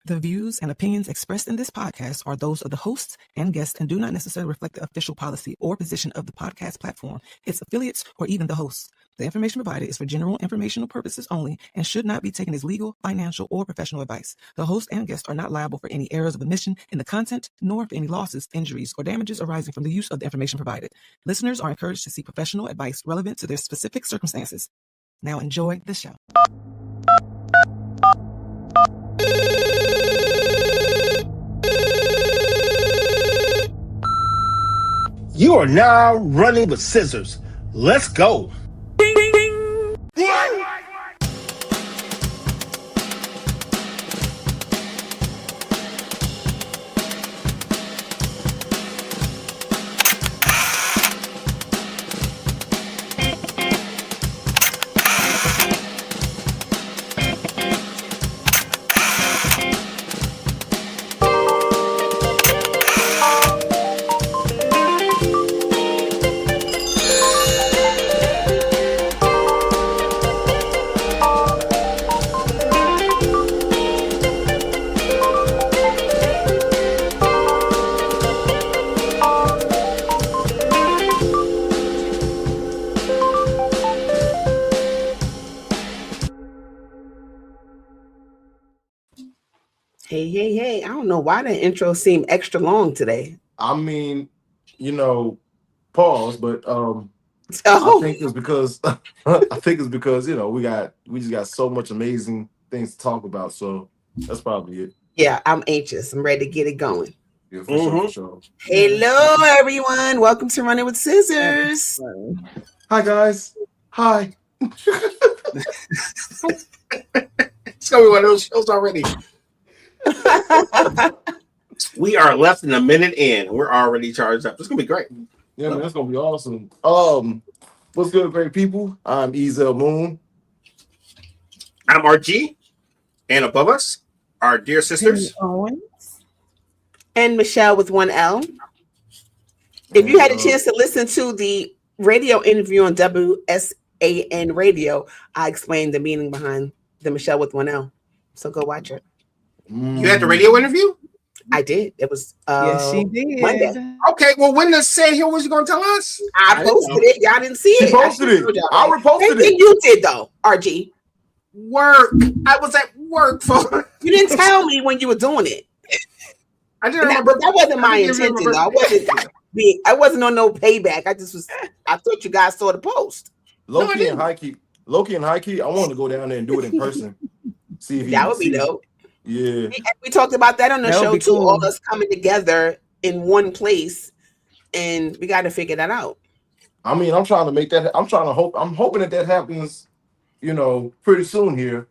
The views and opinions expressed in this podcast are those of the hosts and guests and do not necessarily reflect the official policy or position of the podcast platform, its affiliates, or even the hosts. The information provided is for general informational purposes only and should not be taken as legal, financial, or professional advice. The host and guests are not liable for any errors of omission in the content, nor for any losses, injuries, or damages arising from the use of the information provided. Listeners are encouraged to seek professional advice relevant to their specific circumstances. Now enjoy the show. You are now running with scissors. Let's go. Hey. I don't know why the intro seemed extra long today. I mean, pause, but I think it's because we just got so much amazing things to talk about. So that's probably it. Yeah, I'm anxious. I'm ready to get it going. Yeah, for sure. Hello, everyone. Welcome to Running with Scissors. Hi, guys. Hi. It's gonna be one of those shows already. We are less than a minute in. We're already charged up. It's gonna be great. Yeah, man, that's gonna be awesome. What's good, great people? I'm Ezel Moon. I'm RG, and above us, our dear sisters, and Michelle with one L. If you had a chance to listen to the radio interview on WSAN Radio, I explained the meaning behind the Michelle with one L. So go watch it. You had the radio interview? I did. It was yes, she did. Monday. Okay, well, when the say here was you gonna tell us? I posted it. Y'all didn't see it. She posted it. I reposted it. You did though, RG. Work. I was at work for. You didn't tell me when you were doing it. I didn't remember. That wasn't my intention. Though. I wasn't on no payback. I thought you guw saw the post. Low-key and high-key. I wanted to go down there and do it in person. See if that would be dope. Yeah. We talked about that on the show too. Cool. All us coming together in one place, and we got to figure that out. I mean, I'm trying to make that. I'm hoping that happens. Pretty soon here.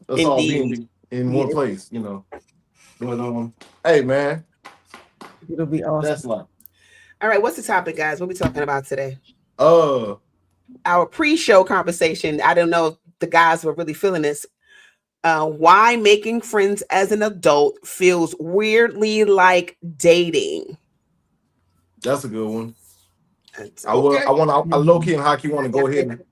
Us all being in one place. But hey, man, It'll be awesome. that's like. All right, what's the topic, guys? What are we talking about today? Our pre-show conversation. I don't know if the guys were really feeling this. Why making friends as an adult feels weirdly like dating. That's a good one. Okay. I low-key and high-key want to go ahead and.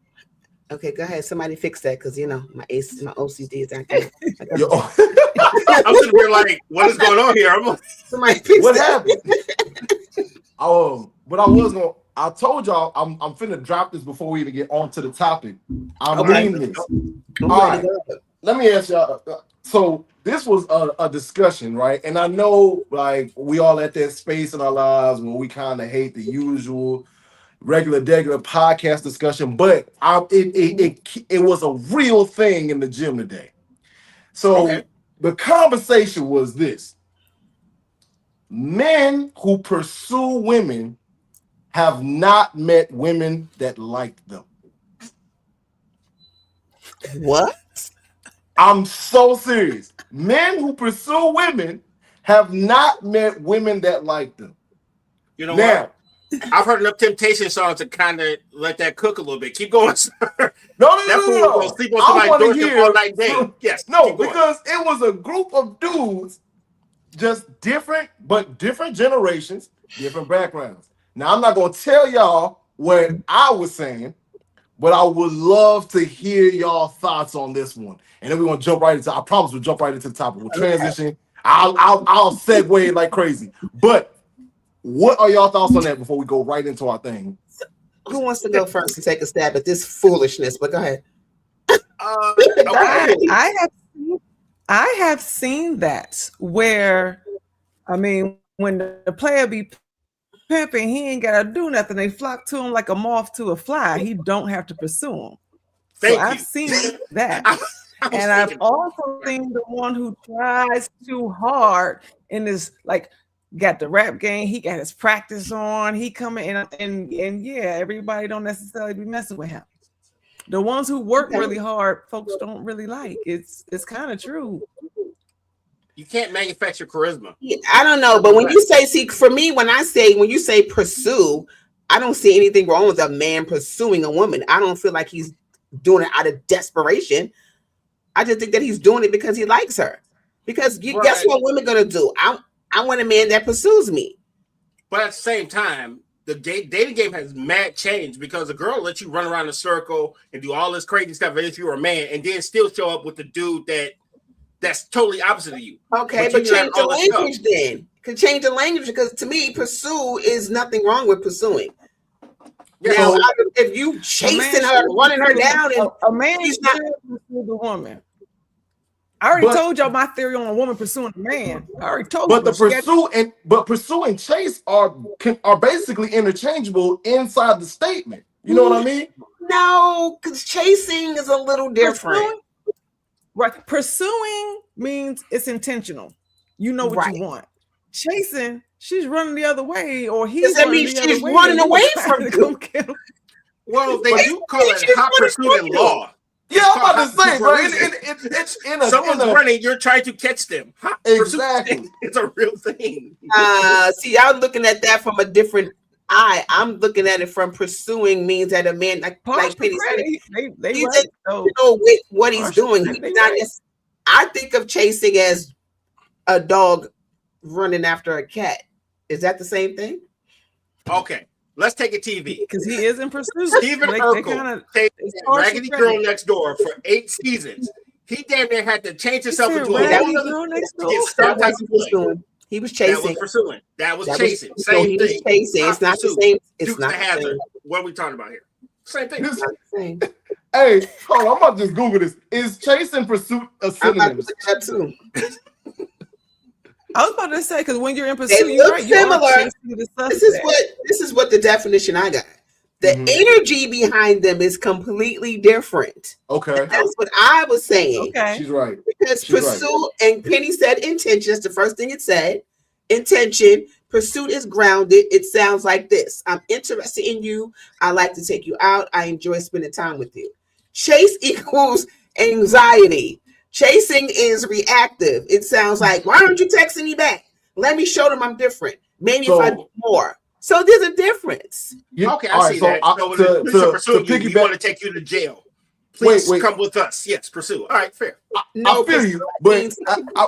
Okay, go ahead. Somebody fix that because my OCD is acting. I'm sitting here like, what is going on here? Somebody fix what that. happened? But I told y'all I'm finna drop this before we even get onto the topic. I'm reading this. All right. Let me ask y'all. So this was a discussion, right? And I know, like, we all at that space in our lives where we kind of hate the usual regular podcast discussion, but it was a real thing in the gym today. So the conversation was this: men who pursue women have not met women that like them. What? I'm so serious. Men who pursue women have not met women that like them. You know what? I've heard enough Temptation songs to kind of let that cook a little bit. Keep going, sir. No. Sleep on somebody's doorstep all night day. Yes. No, because it was a group of dudes, just different generations, different backgrounds. Now, I'm not going to tell y'all what I was saying, but I would love to hear y'all thoughts on this one. And then we're gonna jump right into. I promise we'll jump right into the topic. We'll transition. I'll segue like crazy. But what are y'all thoughts on that before we go right into our thing? Who wants to go first and take a stab at this foolishness? But go ahead. I have seen that where, I mean, when the player be pimping, he ain't gotta do nothing. They flock to him like a moth to a fly. He don't have to pursue him. I've seen that. And I've also seen the one who tries too hard and is like got the rap game. He got his practice on. He coming in and yeah, everybody don't necessarily be messing with him. The ones who work really hard, folks don't really like. It's kind of true. You can't manufacture charisma. Yeah, I don't know, but when you say, see, for me, when you say pursue, I don't see anything wrong with a man pursuing a woman. I don't feel like he's doing it out of desperation. I just think that he's doing it because he likes her. Because guess what women gonna do? I want a man that pursues me. But at the same time, the dating game has mad change because a girl lets you run around the circle and do all this crazy stuff if you're a man, and then still show up with the dude that's totally opposite of you. Okay, but change the language then. Could change the language because to me, pursue is nothing wrong with pursuing. Yeah, now, so if you chasing her, running her down, and a man is not pursue the woman. I already told y'all my theory on a woman pursuing a man. I already told you. But pursue and chase are basically interchangeable inside the statement. You know what I mean? No, because chasing is a little different. Pursuing means it's intentional. You know what you want. Chasing, she's running the other way, or he's running away from you. Well, they do call it hot pursuit in law. Yeah, I'm about to say, bro. Someone's running, you're trying to catch them. Exactly. It's a real thing. See, I'm looking at that from a different eye. I'm looking at it from pursuing means that a man, like Penny said, he's with what he's doing. I think of chasing as a dog running after a cat. Is that the same thing? Okay. Let's take a TV. Because he is in pursuit. Stephen Urkel stayed Raggedy Girl Next Door for 8 seasons. He damn near had to change himself into a Raggedy Girl Next Door. He was chasing. That was pursuing. That was chasing. Same thing. Chasing. It's not the same. It's not the same. What are we talking about here? Same thing. Hey, hold on. I'm about to just Google this. Is chase and pursuit a synonym? That too. I was about to say because when you're in pursuit, they look similar. This is what the definition I got. The energy behind them is completely different. Okay, that's what I was saying. Okay, she's right. Because pursuit and Penny said intention. That's the first thing it said. Intention. Pursuit is grounded. It sounds like this: I'm interested in you. I like to take you out. I enjoy spending time with you. Chase equals anxiety. Chasing is reactive. It sounds like, why aren't you texting me back? Let me show them I'm different. Maybe if I do more. So there's a difference. Okay, I see that. To piggyback, we want to take you to jail. Please come with us. Yes, pursue. All right, fair. I feel you,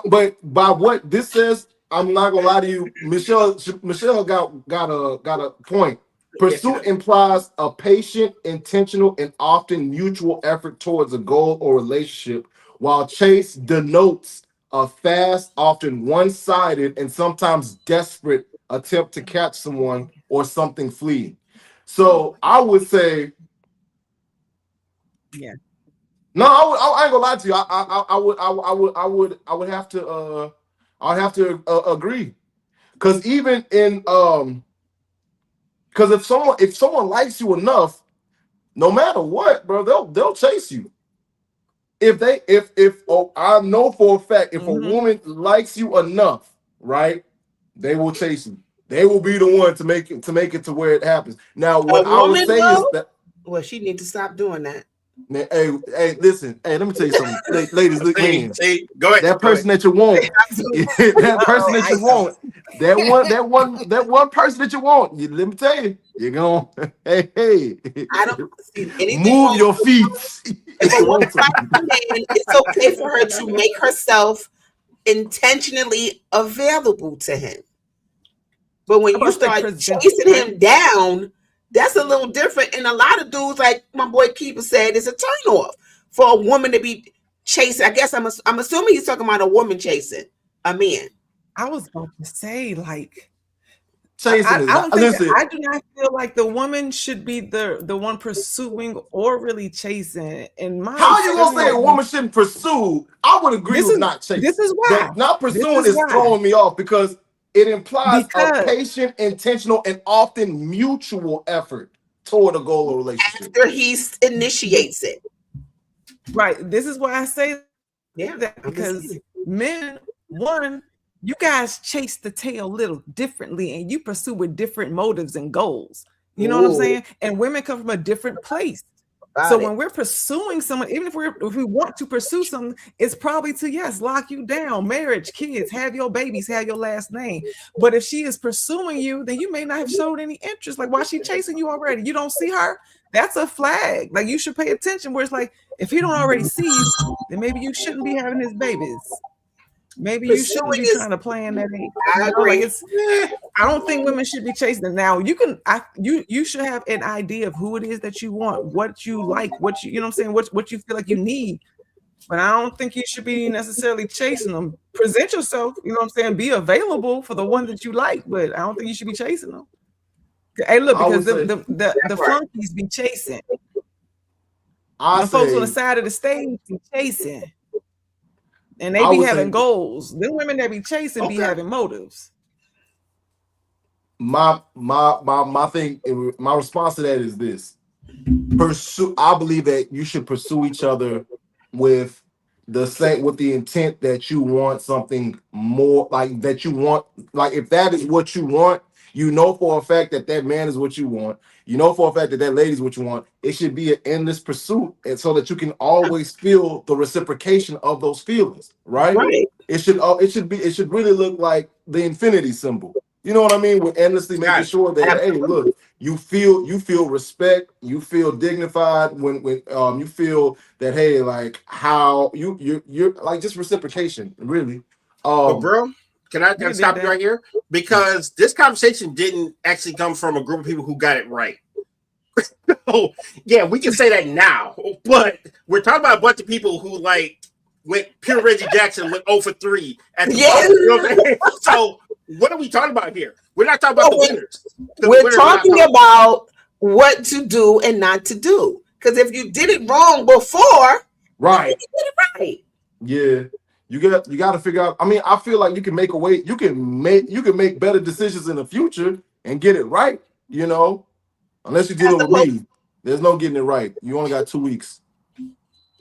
but by what this says, I'm not gonna lie to you. Michelle got a point. Pursuit implies a patient, intentional, and often mutual effort towards a goal or relationship, while chase denotes a fast, often one-sided, and sometimes desperate attempt to catch someone or something fleeting. So I would say, no, I ain't gonna lie to you. I would have to agree, because even in because if someone likes you enough, no matter what, bro, they'll chase you. I know for a fact, if a woman likes you enough, right, they will chase you. They will be the one to make it to where it happens. Now, what I would say is that, well, she needs to stop doing that. Man, hey, listen. Hey, let me tell you something, ladies. Look, go ahead. That person that you want, that person that you want, that one person that you want. Let me tell you, you're gonna. Hey. I don't see anything. Move your feet. It's okay for her to make herself intentionally available to him. But when you start chasing him down, That's a little different. And a lot of dudes, like my boy Keeper said, it's a turn off for a woman to be chasing. I guess I'm assuming he's talking about a woman chasing a man. I was about to say, like, chasing I do not feel like the woman should be the one pursuing or really chasing. And how are you gonna say a woman shouldn't pursue? I would agree with not chasing. This is why that not pursuing is throwing me off because it implies a patient, intentional, and often mutual effort toward a goal or relationship. After he initiates it. Right. This is why I say that because men, one, you guys chase the tail a little differently and you pursue with different motives and goals. You know what I'm saying? And women come from a different place. When we're pursuing someone, even if we want to pursue something, it's probably to lock you down, marriage, kids, have your babies, have your last name. But if she is pursuing you, then you may not have showed any interest. Like, why is she chasing you already? You don't see her? That's a flag. Like, you should pay attention. Where it's like, if he don't already see you, then maybe you shouldn't be having his babies. Maybe you shouldn't be trying to plan that age. I agree. I don't think women should be chasing. Now you should have an idea of who it is that you want, what you like, what you know what I'm saying, what you feel like you need. But I don't think you should be necessarily chasing them. Present yourself, you know what I'm saying, be available for the one that you like, but I don't think you should be chasing them. Hey, look, because the flunkies be chasing. The folks on the side of the stage be chasing. And they be having goals. Them women that be chasing be having motives. My thing, my response to that is this: I believe that you should pursue each other with the intent that you want something more, like that you want, like if that is what you want, you know for a fact that man is what you want. You know for a fact that lady is what you want. It should be an endless pursuit, and so that you can always feel the reciprocation of those feelings, right? It should really look like the infinity symbol. You know what I mean? We're endlessly making sure that hey, look, you feel respect, you feel dignified when you feel that hey, like how you're like just reciprocation, really. Bro, can I stop you right here? Because this conversation didn't actually come from a group of people who got it right. Oh, yeah, we can say that now, but we're talking about a bunch of people who like went pure Reggie Jackson went 0 for 3 at the you know So what are we talking about here? We're not talking about the winners. We're talking about what to do and not to do. Because if you did it wrong before, right, you did it right. Yeah. You got to figure out. I mean, I feel like you can make a way. You can make better decisions in the future and get it right. You know, unless you deal with me, there's no getting it right. You only got 2 weeks.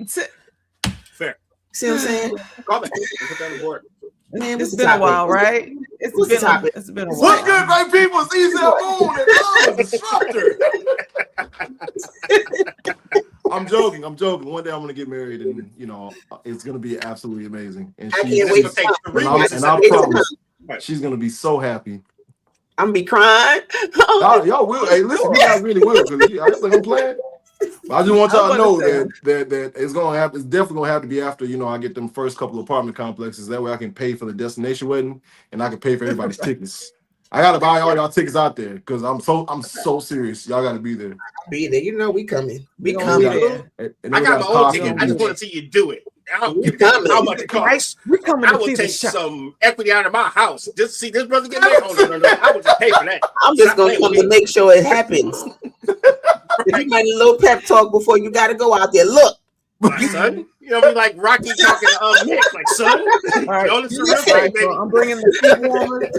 Fair. See what I'm saying? Call back. Put that on the board. Man, it's been a while, right? It's been a while. What's good, my people? It's Easy Moon and Instructor. I'm joking. One day I'm gonna get married, and you know it's gonna be absolutely amazing. And I can't wait. And I promise, she's gonna be so happy. I'm gonna be crying. Y'all will. Hey, listen, you guys really will. Because I'm playing. I just want y'all to know that it's gonna have. It's definitely gonna have to be after I get them first couple apartment complexes. That way I can pay for the destination wedding, and I can pay for everybody's tickets. I gotta buy all y'all tickets out there because I'm so serious. Y'all gotta be there. Be there. You know we coming. We coming. I got my own ticket. I just want to see you do it. I don't give how much it costs. I will take some equity out of my house just to see this brother get married. No. I would just pay for that. I'm just gonna come to make sure it happens. If you got a little pep talk before you gotta go out there. Look, son. You know, be like Rocky talking to Nick, like son. All right, this is real thing, baby. I'm bringing the seat warmer.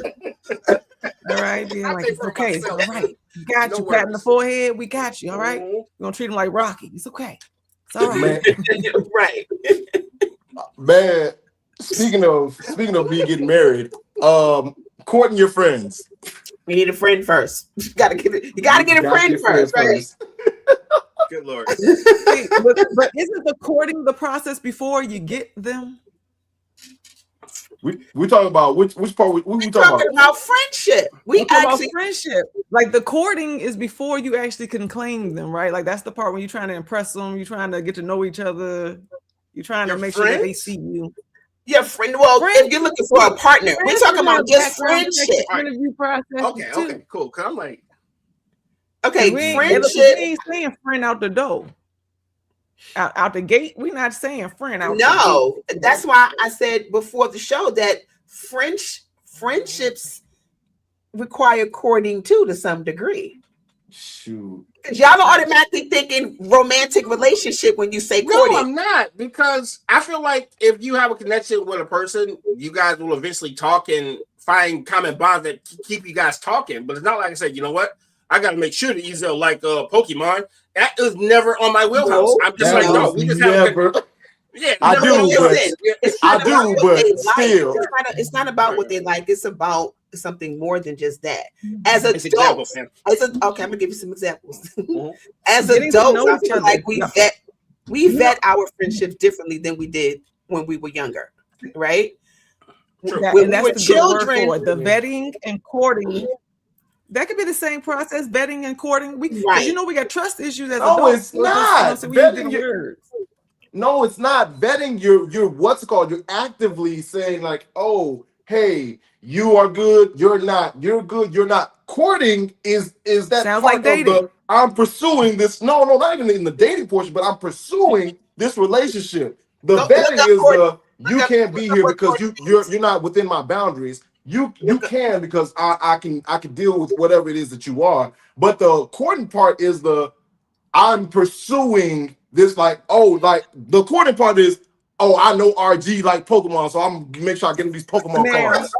All right, yeah, like it's okay. It's all right. You got you patting the forehead. We got you. All right. We're gonna treat him like Rocky. It's okay. It's all right. Right. Man, speaking of me getting married, courting your friends. We need a friend first. You gotta get a friend first, right? Good Lord. But isn't the courting the process before you get them? We talking about which part? We talking about friendship. We talking about friendship. Like the courting is before you actually can claim them, right? Like that's the part when you're trying to impress them, you're trying to get to know each other, you're trying to make sure that they see you. Yeah, friend. Well, if you're looking for a partner, we're talking about just friendship. Interview process. Okay, cool. Cause I'm like, Okay, we friendship. ain't saying friend out the door. Out the gate, we're not saying friend out no, the gate. That's why I said before the show that friendships require courting too to some degree. Shoot. Because y'all are automatically thinking romantic relationship when you say courting. No, I'm not, because I feel like if you have a connection with a person, you guys will eventually talk and find common bonds that keep you guys talking. But it's not like I said, you know what? I got to make sure that he's like Pokemon. That is never on my wheelhouse. No, I'm just like, no, we just have a yeah, I do, but still. It's not about what they like. It's about something more than just that. As adults, okay, I'm gonna give you some examples. As adults, I feel like we vet our friendships differently than we did when we were younger, right? And that's the children. For the vetting and courting. That could be the same process, vetting and courting. Because you know we got trust issues as adults. No, it's not. No, it's not. Vetting, you're what's it called? You're actively saying like, oh, hey, you are good, you're not. You're good, you're not. Courting is that sounds part like dating. Of I'm pursuing this. No, not even in the dating portion, but I'm pursuing this relationship. The vetting is you can't be here because you're not within my boundaries. You can because I can deal with whatever it is that you are. But the courting part is I'm pursuing this, like the courting part is, I know RG like Pokemon, so I'm gonna make sure I get him these Pokemon cards.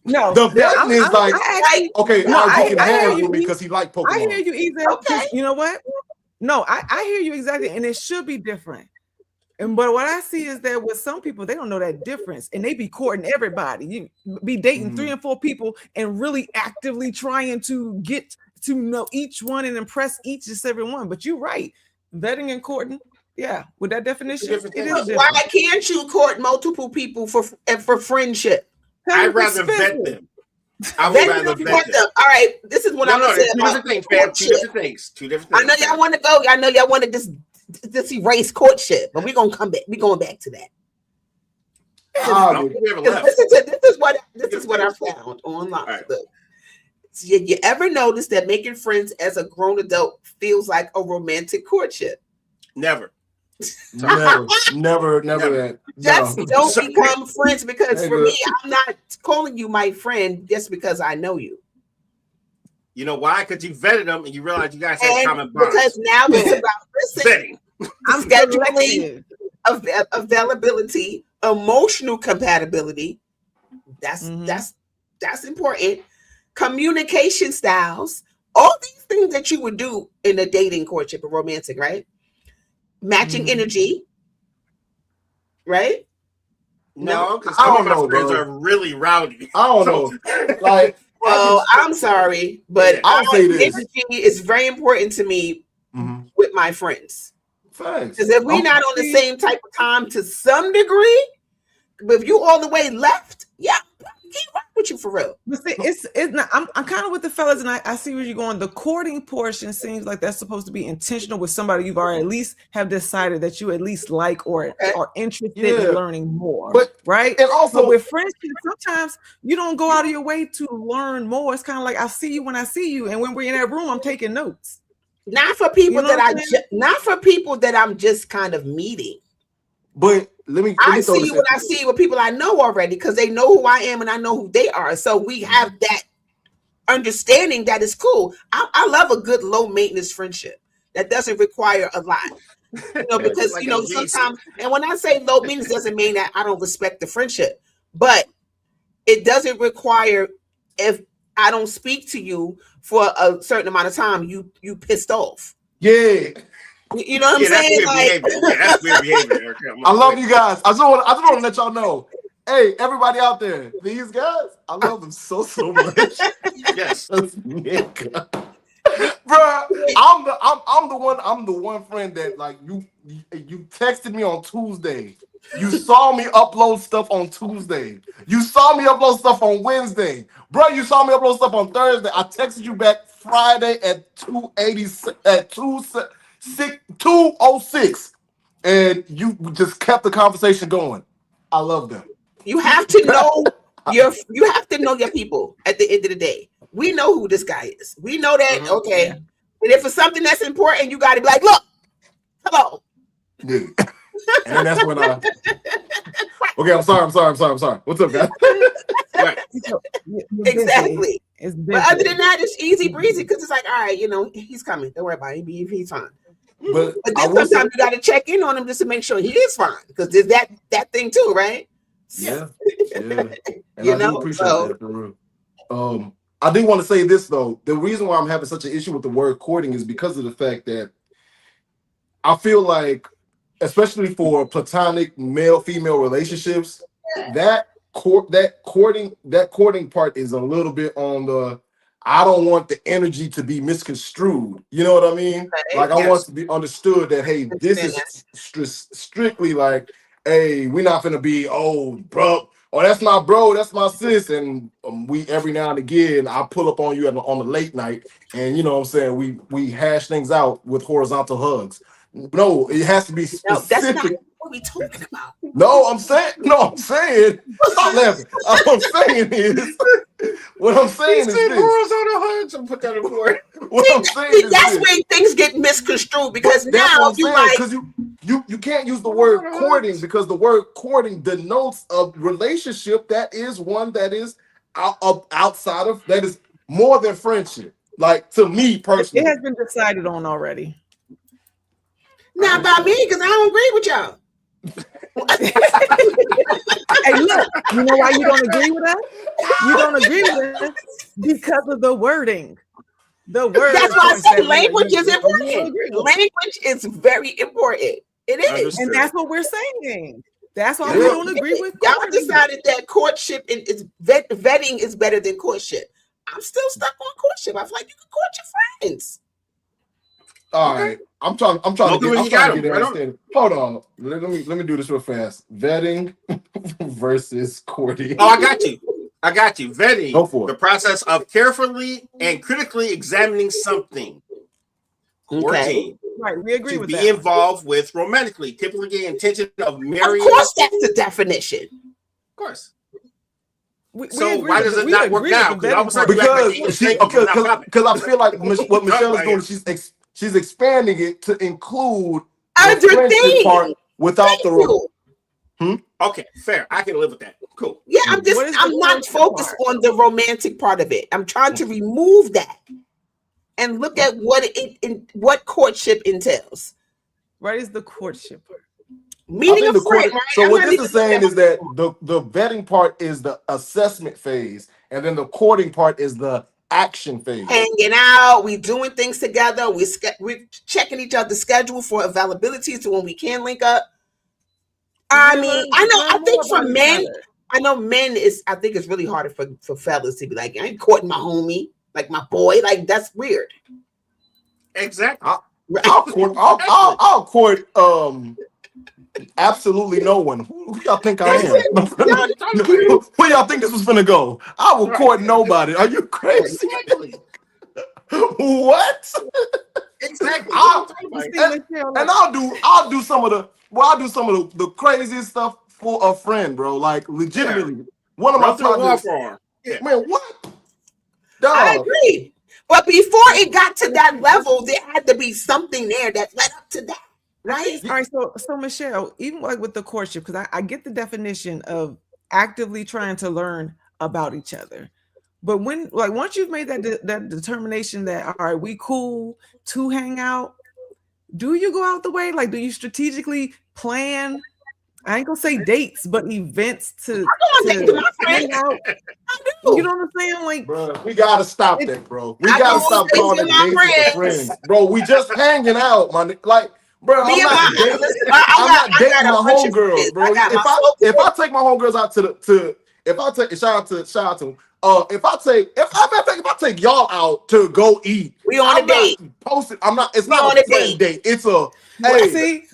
No, the vetting is RG can hang with me because he like Pokemon. I hear you, Ethan. Okay. You know what? No, I hear you exactly, and it should be different. But what I see is that with some people, they don't know that difference, and they be courting everybody. You be dating 3 and 4 people and really actively trying to get to know each one and impress each and every one. But you're right, vetting and courting, with that definition, it is different. Why can't you court multiple people for friendship? I'd rather vet them. I would rather vet them. All right, this is what I'm going to say about two different things. I know y'all want to go. I know y'all want to just erase courtship, but we're gonna come back. We're going back to that. This is what I found online. Right. You ever notice that making friends as a grown adult feels like a romantic courtship? Never. Never that. Just don't become friends, because for me, I'm not calling you my friend just because I know you. You know why? Because you vetted them and you realize you guys have common bonds. Because now it's about vetting. I'm scheduling, availability, emotional compatibility. That's important. Communication styles, all these things that you would do in a dating courtship or romantic, right? Matching energy, right? No, because some of my friends are really rowdy. I don't know. Like, well, I'm sorry, but I'll say this. Energy is very important to me with my friends. Because if we're not on the same type of time to some degree, but if you all the way left, keep right with you for real. But see, it's not. I'm kind of with the fellas, and I see where you're going. The courting portion seems like that's supposed to be intentional with somebody you've already at least have decided that you at least like or are interested in learning more. But right, and also with friendship, sometimes you don't go out of your way to learn more. It's kind of like I see you when I see you, and when we're in that room, I'm taking notes. Not for people not for people that I'm just kind of meeting. But let me see you when I see with people I know already, because they know who I am and I know who they are. So we have that understanding that is cool. I love a good low maintenance friendship that doesn't require a lot. Because like sometimes, and when I say low maintenance, doesn't mean that I don't respect the friendship, but it doesn't require, if I don't speak to you for a certain amount of time, you pissed off. Yeah. You know what I'm saying? That's weird behavior. I love you guys. I just want to let y'all know. Hey, everybody out there, these guys, I love them so much. Yes. Bro, I'm the one friend that, like, you texted me on Tuesday. You saw me upload stuff on Tuesday. You saw me upload stuff on Wednesday. Bro, you saw me upload stuff on Thursday. I texted you back Friday at 2:06, and you just kept the conversation going. I love them. You have to know your people at the end of the day. We know who this guy is. We know that, okay, And if it's something that's important, you got to be like, look, hello. Yeah. And then that's when I. Okay, I'm sorry. What's up, guys? Right. Exactly. It's but other than that, it's easy breezy because it's like, all right, he's coming. Don't worry about it. He's fine. But then sometimes you got to check in on him just to make sure he is fine because there's that thing too, right? Yeah. And I do appreciate that for real. I do want to say this though. The reason why I'm having such an issue with the word courting is because of the fact that I feel like, especially for platonic male-female relationships, that courting part is a little bit on the. I don't want the energy to be misconstrued. You know what I mean? Like I want to be understood that hey, this is strictly like, hey, we're not gonna be bro. Oh, that's my bro, that's my sis, and we every now and again I pull up on you on the late night, and you know what I'm saying we hash things out with horizontal hugs. No, it has to be specific. No, that's not what we talking about. No, I'm saying. Stop laughing. What I'm saying is horizontal hugs and put that in word. What I'm saying is that's when things get misconstrued because now you like because you can't use the word courting because the word courting denotes a relationship that is one that is outside of that is more than friendship. Like to me personally, it has been decided on already. Not by me because I don't agree with y'all. Hey, look, you know why you don't agree with us? You don't agree with us because of the wording. The word. That's why I said language is important. Language is very important. It is. And that's what we're saying. That's why we don't agree with y'all decided that courtship is vetting is better than courtship. I'm still stuck on courtship. I feel like you can court your friends. All right. I'm trying to get understanding. Hold on. Let me do this real fast. Vetting versus courting. Oh, I got you. Vetting. Go for it. The process of carefully and critically examining something. Courting. Right, we agree with that. To be involved with romantically, typically the intention of marrying. Of course, that's the definition. Of course. So why does it not work now? Because I feel like what Michelle is doing, she's expanding it to include other things part without Okay, fair. I can live with that. Cool. Yeah, I'm not focused on the romantic part of it. I'm trying to remove that and look at what courtship entails. What is the courtship part? Meeting a friend, right? So what this is saying is that the vetting part is the assessment phase, and then the courting part is the action phase. Hanging out, we doing things together, we're checking each other's schedule for availability so when we can link up. I think for men, I think it's really harder for fellas to be like, I ain't courting my homie, like my boy, like that's weird. Exactly. I'll court absolutely no one. Who y'all think I am? Where y'all think this was gonna go? I will court nobody. Are you crazy? What? Exactly. And I'll do some of the craziest stuff for a friend, bro. Like legitimately, one of my partners. Man, what? Dog. I agree. But before it got to that level, there had to be something there that led up to that. Right. All right. So Michelle, even like with the courtship, because I get the definition of actively trying to learn about each other. But once you've made that determination that all right, we cool to hang out, do you go out the way? Like, do you strategically plan? I ain't gonna say dates, but events to hang out. You know what I'm saying? Like, bro, we gotta stop that, bro. We gotta stop calling it dates for friends, bro. We just hanging out, man. Like. Bro, I'm not dating my homegirls, bro. If I take my homegirls out if I take y'all out to go eat, we on a date. It's not a friend date. It's a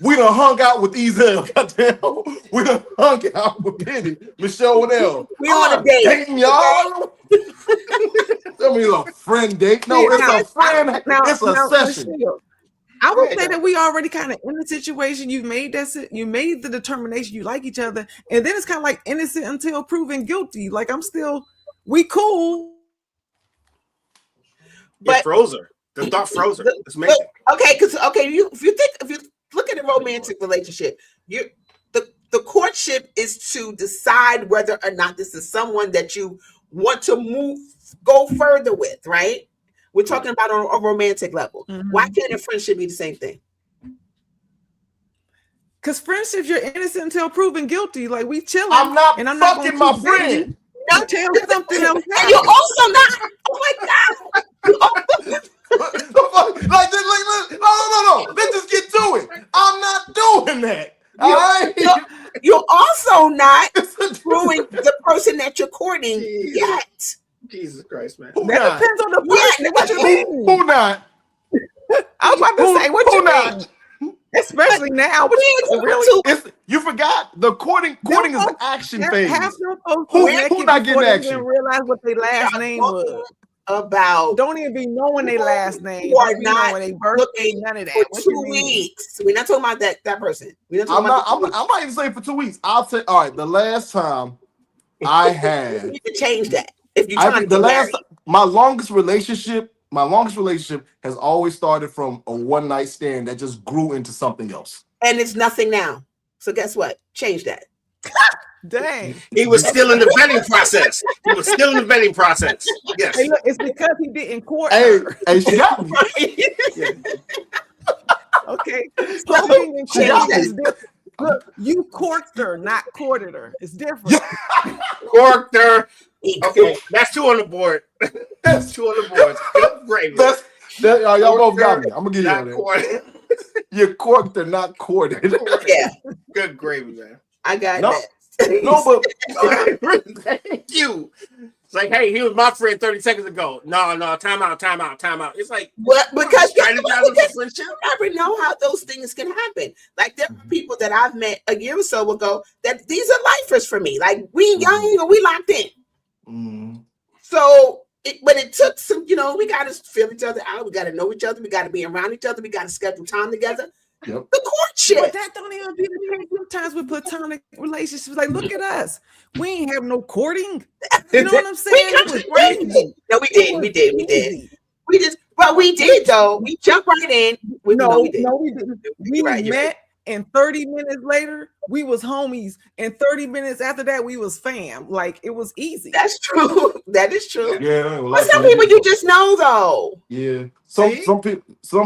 we done hung out with Ezel. Goddamn, we done hung out with Penny, Michelle Waddell. We on a date. Dating y'all. That means a friend date. No, it's a friend. It's a session. Michelle, I would say that we already kind of in the situation. You made the determination you like each other, and then it's kind of like innocent until proven guilty. Like we cool. But froze her. The thought froze her. It's amazing. Okay, because if you look at a romantic relationship, the courtship is to decide whether or not this is someone that you want to go further with, right? We're talking about on a romantic level. Mm-hmm. Why can't a friendship be the same thing? Because friendships, you're innocent until proven guilty. Like we chilling. I'm not fucking my friend. No, tell something else. And you're also not. Oh my God. No. Let's just get to it. I'm not doing that. All right. You're also not screwing the person that you're courting yet. Jesus Christ, man. That depends on the person. What you mean? Who not? I was about to say, what you mean? Especially now. You forgot the courting is the action phase. Who not getting action? Didn't realize what their last name was. About don't even be knowing their last name. You are not when they birthday, none of that. For 2 weeks. We're not talking about that person. I'm not even saying for 2 weeks. I'll say, all right, the last time I had you need to change that. If you're trying to married. My longest relationship has always started from a one night stand that just grew into something else. And it's nothing now. So guess what? Change that. Dang. He was still in the vetting process. Yes. Hey, look, it's because he didn't court her. Hey, she got me. Okay. Something and change is different. Look, you corked her, not courted her. It's different. Corked her. Okay, that's 2 on the board. That's 2 on the board. Good gravy. Y'all both got me. I'm gonna give you that. You're corked or not courted. Yeah. Good gravy, man. I got that. No, but thank you. It's like, hey, he was my friend 30 seconds ago. No, time out. It's like, what? Because you never know how those things can happen. Like there are people that I've met a year or so ago that these are lifers for me. Like we young and we locked in. Mm-hmm. So, but it took some. We got to feel each other out. We got to know each other. We got to be around each other. We got to schedule time together. Yep. The courtship. But that don't even be the case sometimes with platonic relationships. Like, look at us. We ain't have no courting. You know what I'm saying? No, we did. We did though. We jumped right in. We didn't. We met, and 30 minutes later, we was homies, and 30 minutes after that, we was fam. Like it was easy. That's true. That is true. Yeah. But some people you just know though. Yeah. Some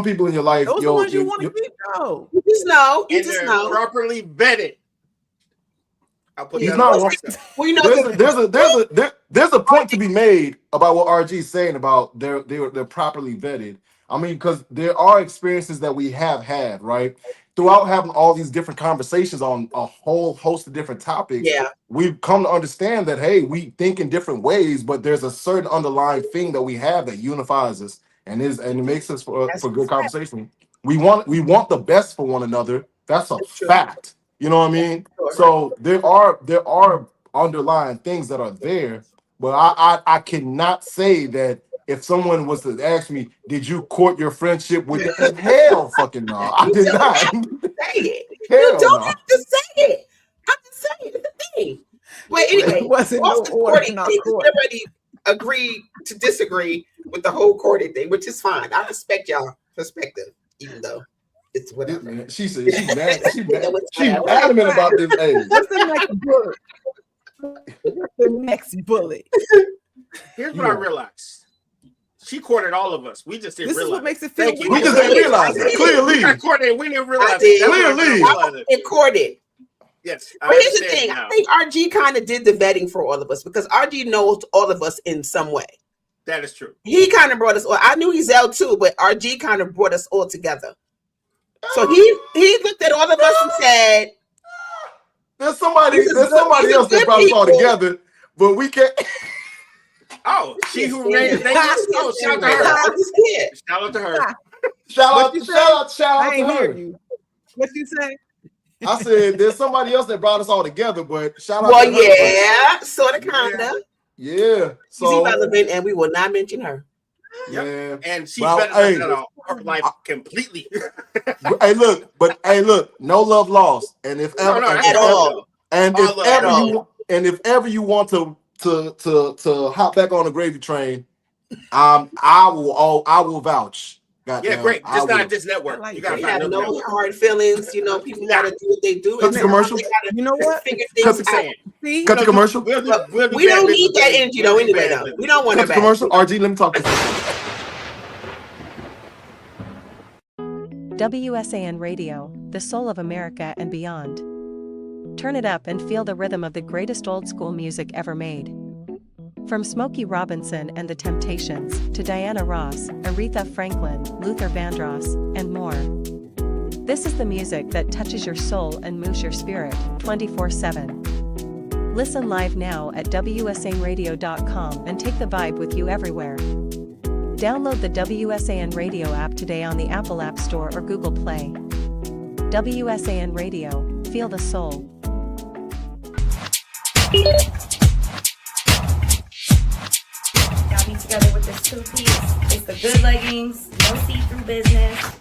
people in your life. Those are the ones you want to keep though. You just know. You just know. Properly vetted. I'll put He's not wrong. Well, there's a point to be made about what RG is saying about they're properly vetted. I mean, because there are experiences that we have had, right? Throughout having all these different conversations on a whole host of different topics, we've come to understand that, hey, we think in different ways, but there's a certain underlying thing that we have that unifies us and it makes us for good conversation. We want the best for one another. That's a fact. You know what I mean? So there are underlying things that are there, but I cannot say that. If someone was to ask me, did you court your friendship with the hell fucking no? I did not. Say it. You don't have to say it. I'm just saying it's the thing. But anyway, everybody agreed to disagree with the whole courting thing, which is fine. I respect y'all perspective, even though it's whatever. She said she's mad. She's adamant about this. Hey. What's the next bullet? Here's what I realized. She courted all of us. We just didn't realize. This is what makes it feel weird. We just didn't realize it. Clearly. We didn't realize it. Clearly. It courted. Yes. But here's the thing. I think RG kind of did the vetting for all of us because RG knows all of us in some way. That is true. He kind of brought us all. I knew Ezell too, but RG kind of brought us all together. So he looked at all of us and said, there's somebody else that brought us all together, but we can't. Oh, she who made it. Oh, shout out to her. Shout out to her. Shout out to her. What you say? I said there's somebody else that brought us all together, but shout out to her. Well, yeah, sort of, kind of. Yeah. So she's relevant, and we will not mention her. Yeah. And she's better than her life completely. Hey, look, no love lost. And if ever you want to hop back on the gravy train, I will vouch. Goddamn, great. Just not would've- this network. like You gotta We find have another no network. hard feelings. You know, people gotta do what they do. Cut the commercial. They gotta You know what? figure Cut things the- out. See, Cut the commercial. We'll do We bad don't business, need that baby. energy We'll though. do Anyway, bad though, business. we don't want Cut it the back. commercial. RG, let me talk to you. WSAN Radio, the soul of America and beyond. Turn it up and feel the rhythm of the greatest old school music ever made. From Smokey Robinson and the Temptations to Diana Ross, Aretha Franklin, Luther Vandross, and more. This is the music that touches your soul and moves your spirit 24/7. Listen live now at WSANradio.com and take the vibe with you everywhere. Download the WSAN Radio app today on the Apple App Store or Google Play. WSAN Radio, feel the soul. Got me together with this two-piece. It's the good leggings, no see-through business.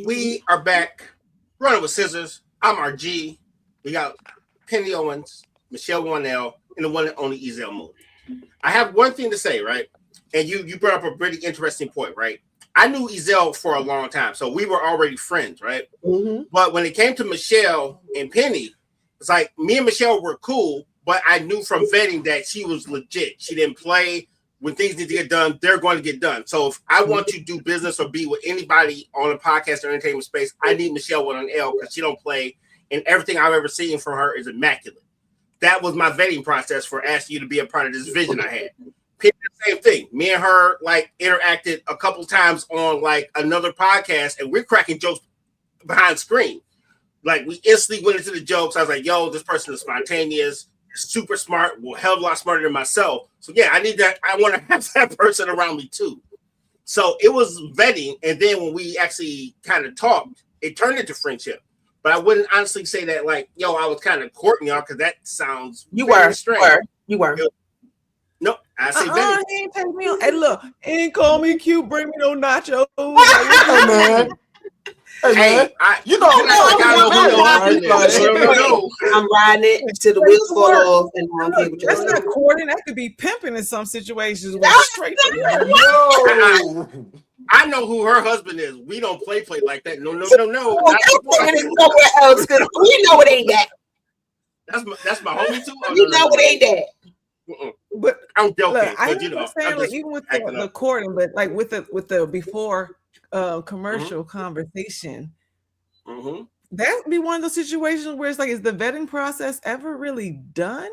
We are back. Running with Scissors. I'm RG. We got Penny Owens, Michelle Warnell, and the one and only Ezell Moody. I have one thing to say, right? And you brought up a pretty interesting point, right? I knew Ezell for a long time, so we were already friends, right? Mm-hmm. But when it came to Michelle and Penny, it's like me and Michelle were cool, but I knew from vetting that she was legit. She didn't play. When things need to get done, they're going to get done. So if I want to do business or be with anybody on a podcast or entertainment space, I need Michelle Warnell because she don't play, and everything I've ever seen from her is immaculate. That was my vetting process for asking you to be a part of this vision I had. Penny, the same thing. Me and her like interacted a couple times on like another podcast, and we're cracking jokes behind screen. Like we instantly went into the jokes. I was like, "Yo, this person is spontaneous, super smart, well, hell of a lot smarter than myself." So yeah, I need that. I want to have that person around me too. So it was vetting, and then when we actually kind of talked, it turned into friendship. But I wouldn't honestly say that like, yo, I was kind of courting y'all because that sounds You very were. strange. You were. No, I say vetting. he ain't take me on. Hey, look, he ain't call me cute. Bring me no nachos. Hey, man. Hey, man. You know, I'm riding it till the wheels fall off, and I don't care what That's you're not doing. courting. That could be pimping in some situations. With straight to the Yo. I know who her husband is. We don't play like that. No. Well, don't take it somewhere else, 'cause we know it ain't that. That's my homie too. Oh, We know it ain't that. But I'm joking. look, I but, you know, understand, I'm like just even with acting the up. courting, but like with the before commercial conversation, Mm-hmm. that would be one of those situations where it's like, is the vetting process ever really done?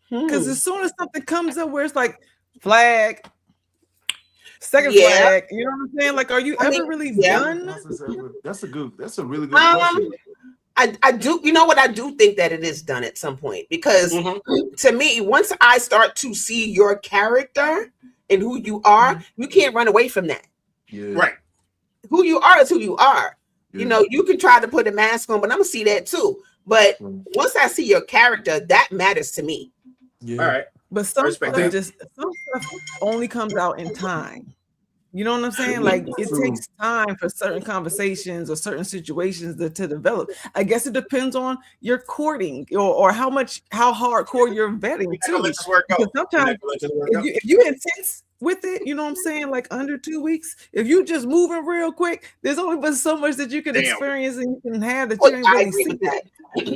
Because as soon as something comes up where it's like flag, second flag, you know what I'm saying? Like, are you ever really done? That's a really good question. I do, you know what? I do think that it is done at some point because to me, once I start to see your character and who you are, you can't run away from that. Yeah. Right. Who you are is who you are. Yeah. You know, you can try to put a mask on, but I'm gonna see that too. But once I see your character, that matters to me. Yeah. All right. But some stuff only comes out in time. You know what I'm saying? Like it takes time for certain conversations or certain situations to develop. I guess it depends on your courting or how hardcore you're vetting too. Because sometimes if you intense with it, you know what I'm saying? Like under 2 weeks, if you just moving real quick, there's only but so much that you can experience and you can have that you ain't really see.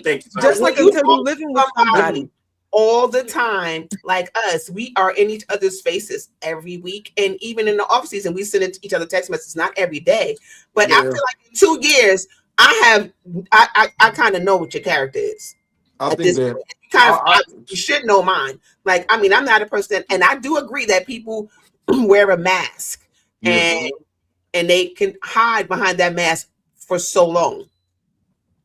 Thank you. Just like until you're living with somebody. all the time, like us. We are in each other's faces every week, and even in the off season, we send each other text messages, not every day, but I feel like in 2 years, I kind of know what your character is. I think that you should know mine. Like, I mean, I'm not a person, and I do agree that people wear a mask, and they can hide behind that mask for so long.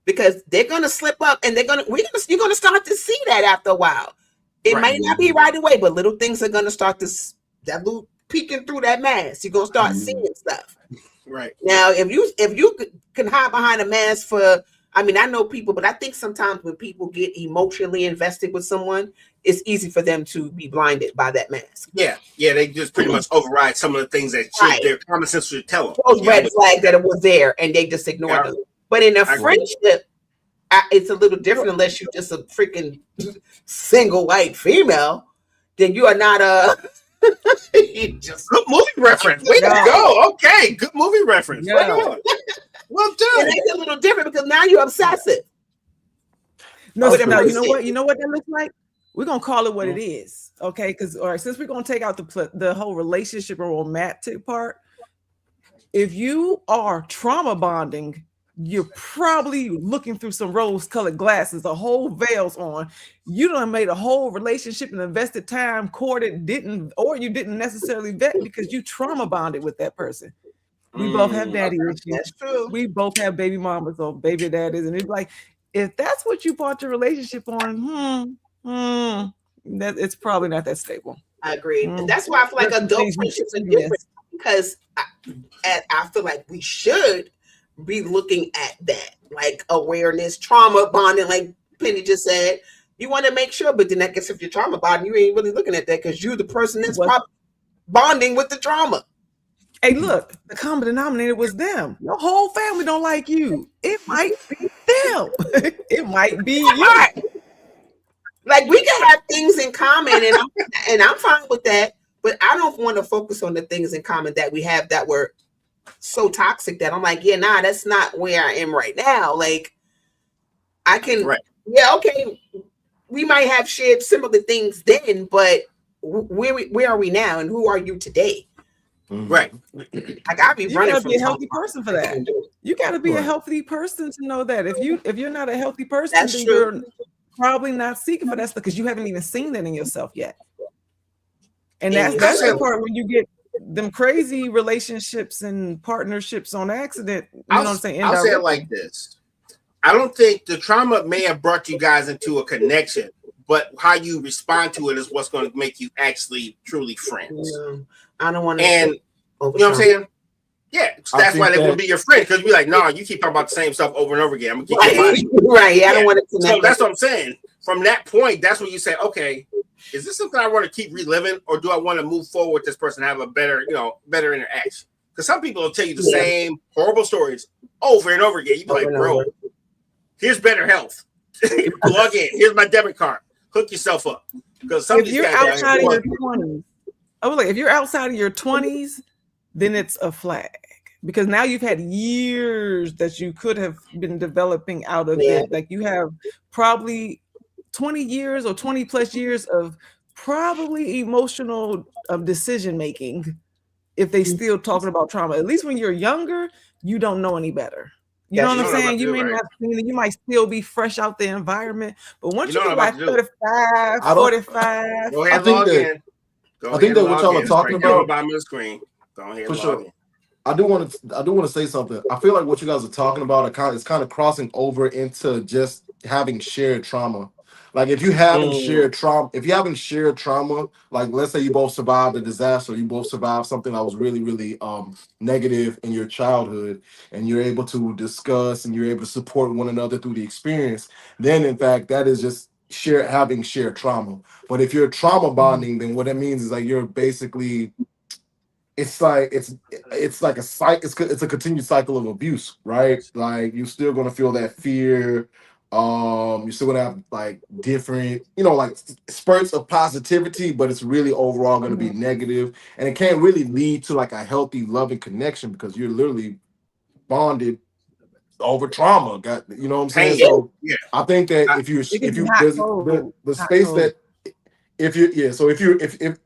Because they're gonna slip up, and you're gonna start to see that after a while. It might not be right away, but little things are gonna start that little peeking through that mask. You're gonna start seeing stuff. Right now, if you can hide behind a mask for, I mean, I know people, but I think sometimes when people get emotionally invested with someone, it's easy for them to be blinded by that mask. Yeah, they just pretty much override some of the things that their common sense should tell them. Those red flags that it was there, and they just ignored them. But in a friendship, it's a little different unless you're just a freaking single white female. Then you are not a good movie reference. Way to go. Okay, good movie reference. Yeah. Well done. It's a little different because now you're obsessive. No, you know what that looks like? We're gonna call it what it is, okay? Because since we're gonna take out the whole relationship or romantic part, if you are trauma bonding, you're probably looking through some rose-colored glasses, the whole veil's on. You done made a whole relationship and invested time, courted, you didn't necessarily vet because you trauma bonded with that person. We both have daddy issues. That's true. We both have baby mamas or baby daddies, and it's like, if that's what you bought your relationship on, that it's probably not that stable. I agree, and that's why I feel like adult friendships are different because I feel like we should be looking at that, like awareness, trauma bonding, like Penny just said. You want to make sure, but then I guess if you're trauma bonding, you ain't really looking at that because you're the person that's probably bonding with the trauma. Hey, look, the common denominator was them. Your whole family don't like you. It might be them. It might be you. Like, we can have things in common, and I'm fine with that, but I don't want to focus on the things in common that we have that were so toxic that I'm like, that's not where I am right now. Like, I can, okay, we might have shared similar things then, but where are we now, and who are you today? Right. I gotta be running. You gotta from be a healthy person for that. You gotta be a healthy person to know that. If you're not a healthy person, then you're probably not seeking for that stuff because you haven't even seen that in yourself yet. And that's the part when you get them crazy relationships and partnerships on accident. You know what I'm saying? I'll say it like this. I don't think the trauma may have brought you guys into a connection, but how you respond to it is what's going to make you actually truly friends. I don't want to. And you know what I'm saying? Yeah, that's why they won't be your friend, because you'll be like, no, you keep talking about the same stuff over and over again. I'm gonna keep right. I don't want to. So that's what I'm saying. From that point, that's when you say, okay, is this something I want to keep reliving, or do I want to move forward with this person and have a better interaction? Because some people will tell you the same horrible stories over and over again. You be like, bro, here's better health. Plug in. Here's my debit card. Hook yourself up. Because some of these guys outside of your 20s, if you're outside of your 20s, then it's a flag. Because now you've had years that you could have been developing out of it. Like you have probably 20 years or 20 plus years of probably emotional decision making if they still talking about trauma. At least when you're younger, you don't know any better. You know what I'm saying? You may not, you might still be fresh out the environment, but once you get like 35, 45, go ahead and log in. I think that what y'all are talking about. Bottom of the screen. Go ahead and log in. I do want to say something. I feel like what you guys are talking about is kind of crossing over into just having shared trauma. Like if you haven't shared trauma, like let's say you both survived a disaster, you both survived something that was really, really negative in your childhood, and you're able to discuss and you're able to support one another through the experience, then in fact that is just having shared trauma. But if you're trauma bonding, then what that means is like you're basically it's like it's a continued cycle of abuse, right? Like you're still gonna feel that fear. You're still gonna have like different, like spurts of positivity, but it's really overall gonna be negative, and it can't really lead to like a healthy, loving connection because you're literally bonded over trauma. Got you know what I'm saying? Pain. So Yeah. I think that I- if you It can if be you hot, there's cold, the hot, space cold. that if you so if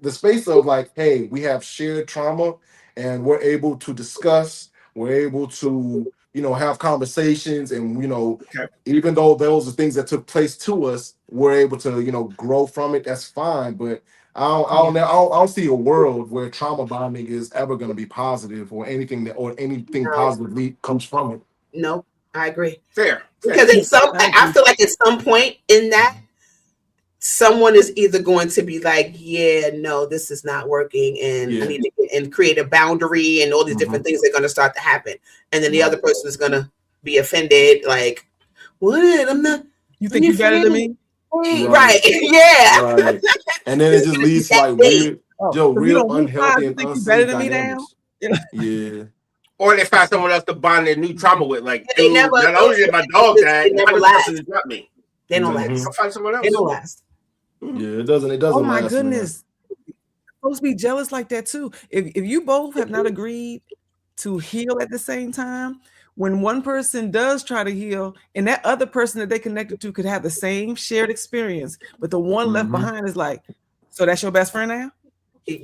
the space of like, hey, we have shared trauma and we're able to discuss, we're able to have conversations, and Okay. even though those are things that took place to us, we're able to grow from it. That's fine, but I don't see a world where trauma bonding is ever going to be positive, or anything No, positively comes from it. no, I agree. Fair. Because I feel like at some point in that, someone is either going to be like, yeah, no, this is not working, and I Yeah. need to and create a boundary, and all these different things are going to start to happen. And then the other person is going to be offended, like, what? I'm not. You think you're better than me? Right. Yeah. Right. And then it just leads to like weird, Oh, so you real don't move unhealthy high, you and think you better unsafe than me now? dynamics. Yeah. Or they find someone else to bond their new trauma with. Like, They dude, never- not only did my dog die, they never this last. person just got me. They don't Mhm. last. I'll find someone else. They don't last. Yeah, it doesn't Oh my last, man. goodness. You're supposed to be jealous like that too. If you both have not agreed to heal at the same time, when one person does try to heal, and that other person that they connected to could have the same shared experience, but the one left Mhm. behind is like, so that's your best friend now?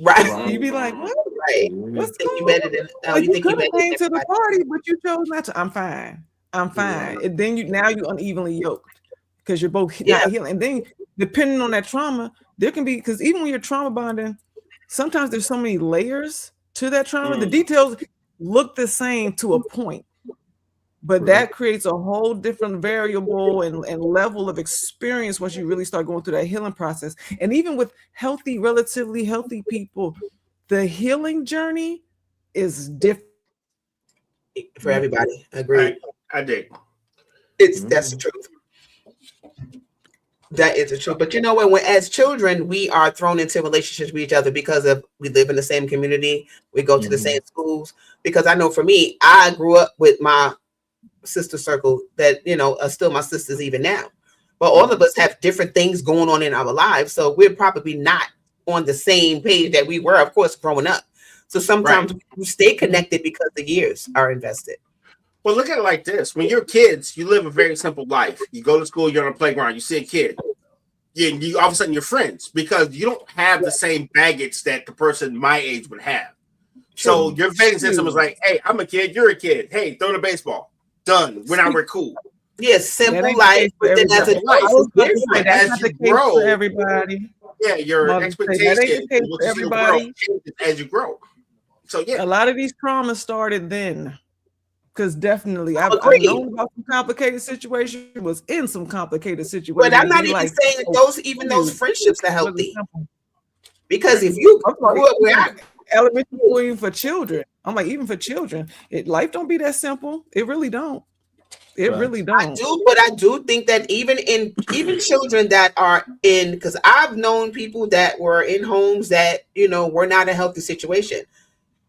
Right. You'd be like, what? Right. What's Think you going better on? than? Like, You you think you could better have came than to the everybody. party, but you chose not to. I'm fine. And then now you unevenly yoked because you're both not healing. And then depending on that trauma, there can be, because even when you're trauma bonding, sometimes there's so many layers to that trauma. The details look the same to a point, but that creates a whole different variable and level of experience once you really start going through that healing process. And even with relatively healthy people, the healing journey is different For everybody. Agreed. I did. That's the truth. That is the truth. But you know what? When as children, we are thrown into relationships with each other because of we live in the same community, we go to the same schools. Because I know for me, I grew up with my sister circle that are still my sisters even now. But all of us have different things going on in our lives, so we're probably not on the same page that we were, of course, growing up. So sometimes we stay connected because the years are invested. Well, look at it like this. When you're kids, you live a very simple life. You go to school, you're on a playground, you see a kid. You all of a sudden you're friends because you don't have the same baggage that the person my age would have. So your vetting system is like, hey, I'm a kid, you're a kid. Hey, throw the baseball. Done. We're cool. Yes, simple life, but then as a as you grow, everybody. Yeah, your expectations everybody changes as you grow. So yeah, a lot of these traumas started then. Because definitely, I've known about some complicated situations, was in some complicated situations. But I'm not even saying that those friendships are healthy. Because if you grew up with elementary school, even for children, I'm like, even for children, life don't be that simple. It really don't. It really don't. I do think that even children that are in, because I've known people that were in homes that were not a healthy situation,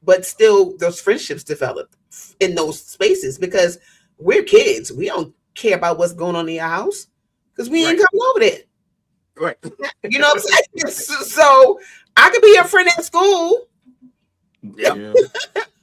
but still those friendships developed in those spaces because we're kids. We don't care about what's going on in your house because we ain't coming over there. Right. You know what I'm saying? So I could be your friend at school. Yeah.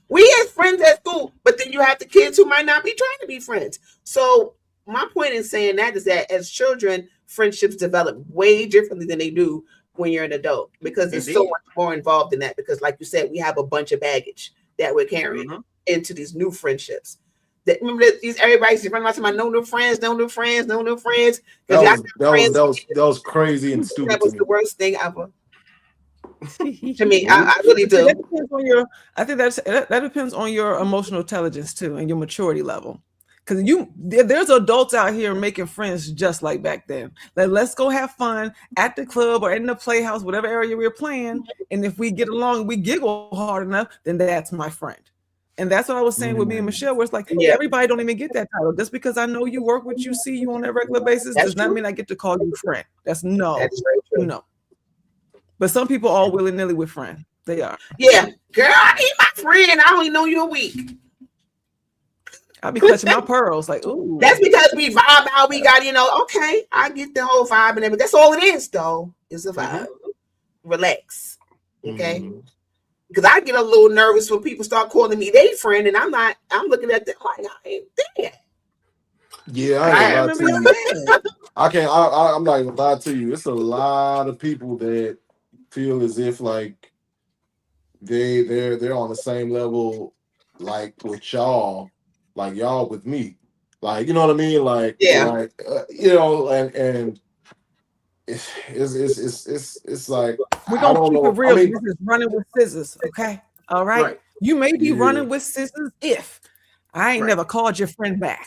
We have friends at school, but then you have the kids who might not be trying to be friends. So my point in saying that is that as children, friendships develop way differently than they do when you're an adult because there's so much more involved in that. Because like you said, we have a bunch of baggage that we're carrying into these new friendships. Remember that everybody's running around talking about no new friends. That was crazy and stupid. That was the worst thing ever. To me, I really do. That depends on I think that depends on your emotional intelligence too and your maturity level. Because there's adults out here making friends just like back then. Like, let's go have fun at the club or in the playhouse, whatever area we're playing. And if we get along, we giggle hard enough, then that's my friend. And that's what I was saying with me and Michelle, where it's like, everybody don't even get that title. Just because I know you work with you, see you on a regular basis, does not mean I get to call you friend. That's very true. No. But some people are willy-nilly with friend. They are. Yeah. Girl, I need my friend. I only know you a week. I'll be clutching my pearls like, ooh. That's because we vibe out. We got, okay, I get the whole vibe and everything. That's all it is, though. It's a vibe. Relax. Okay? Because I get a little nervous when people start calling me their friend, and I'm looking at them like, I ain't there. Yeah, I I I ain't remember gonna lie your to you. man. I'm not gonna lie to you. It's a lot of people that feel as if like they're on the same level like with y'all, like y'all with me. Like, you know what I mean? Yeah. And it's like We're I gonna don't keep it know. I real. mean, This is running with scissors, okay? All right. right. You may be yeah, running with scissors if I ain't Right. never called your friend back.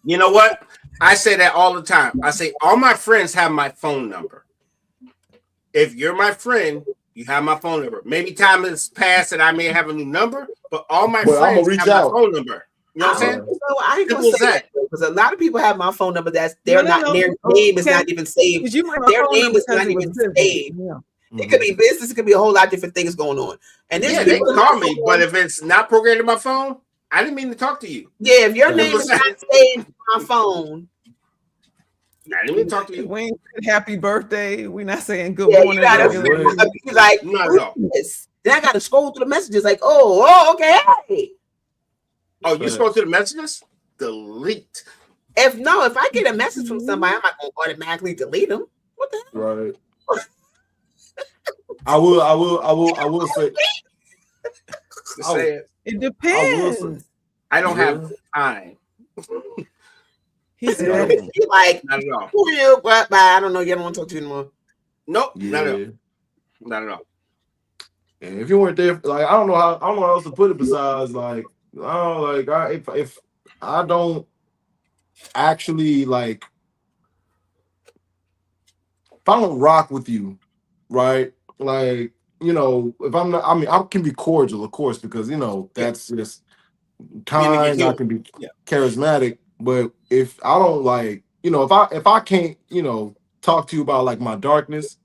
You know what? I say that all the time. I say all my friends have my phone number. If you're my friend, you have my phone number. Maybe time has passed and I may have a new number, but all my but I'm gonna friends reach have my out. phone number. You know what I'm saying? So I ain't gonna Simple as say that. that because a lot of people have my phone number that's No, their not no, their no. name is Okay. not even saved. Because you might have Their a phone name number is because not it was even business. saved. Yeah. It could be business. It could be a whole lot of different things going on. And there's Yeah, they people can in my call me, phone. but if it's not programmed in my phone, I didn't mean to talk to you. Yeah, if your Simple name as is that. not saved on my phone, I didn't mean to talk to you. We ain't saying happy birthday. We're not saying good yeah, you morning. gotta That's right. be like, Not who's at all. this? Then I gotta scroll through the messages like, oh, okay. Hey. Oh, you scroll through the messages? Delete. If I get a message from somebody, I'm not gonna automatically delete them. What the hell? Right. I will say. Just say it. It I will say. depends. I don't have Yeah. time. He said, Yeah. I didn't. You're like, Not at all. who are you? Bye. I don't know. You don't want to talk to you anymore. Nope. Not at all. Yeah. Not at all. And if you weren't there, like I don't know how else to put it besides like, oh, like if I don't actually like, if I don't rock with you, right? Like, if I'm not, I mean, I can be cordial, of course, because that's just Being kind. I can be charismatic, but if I don't like, if I can't, talk to you about like my darkness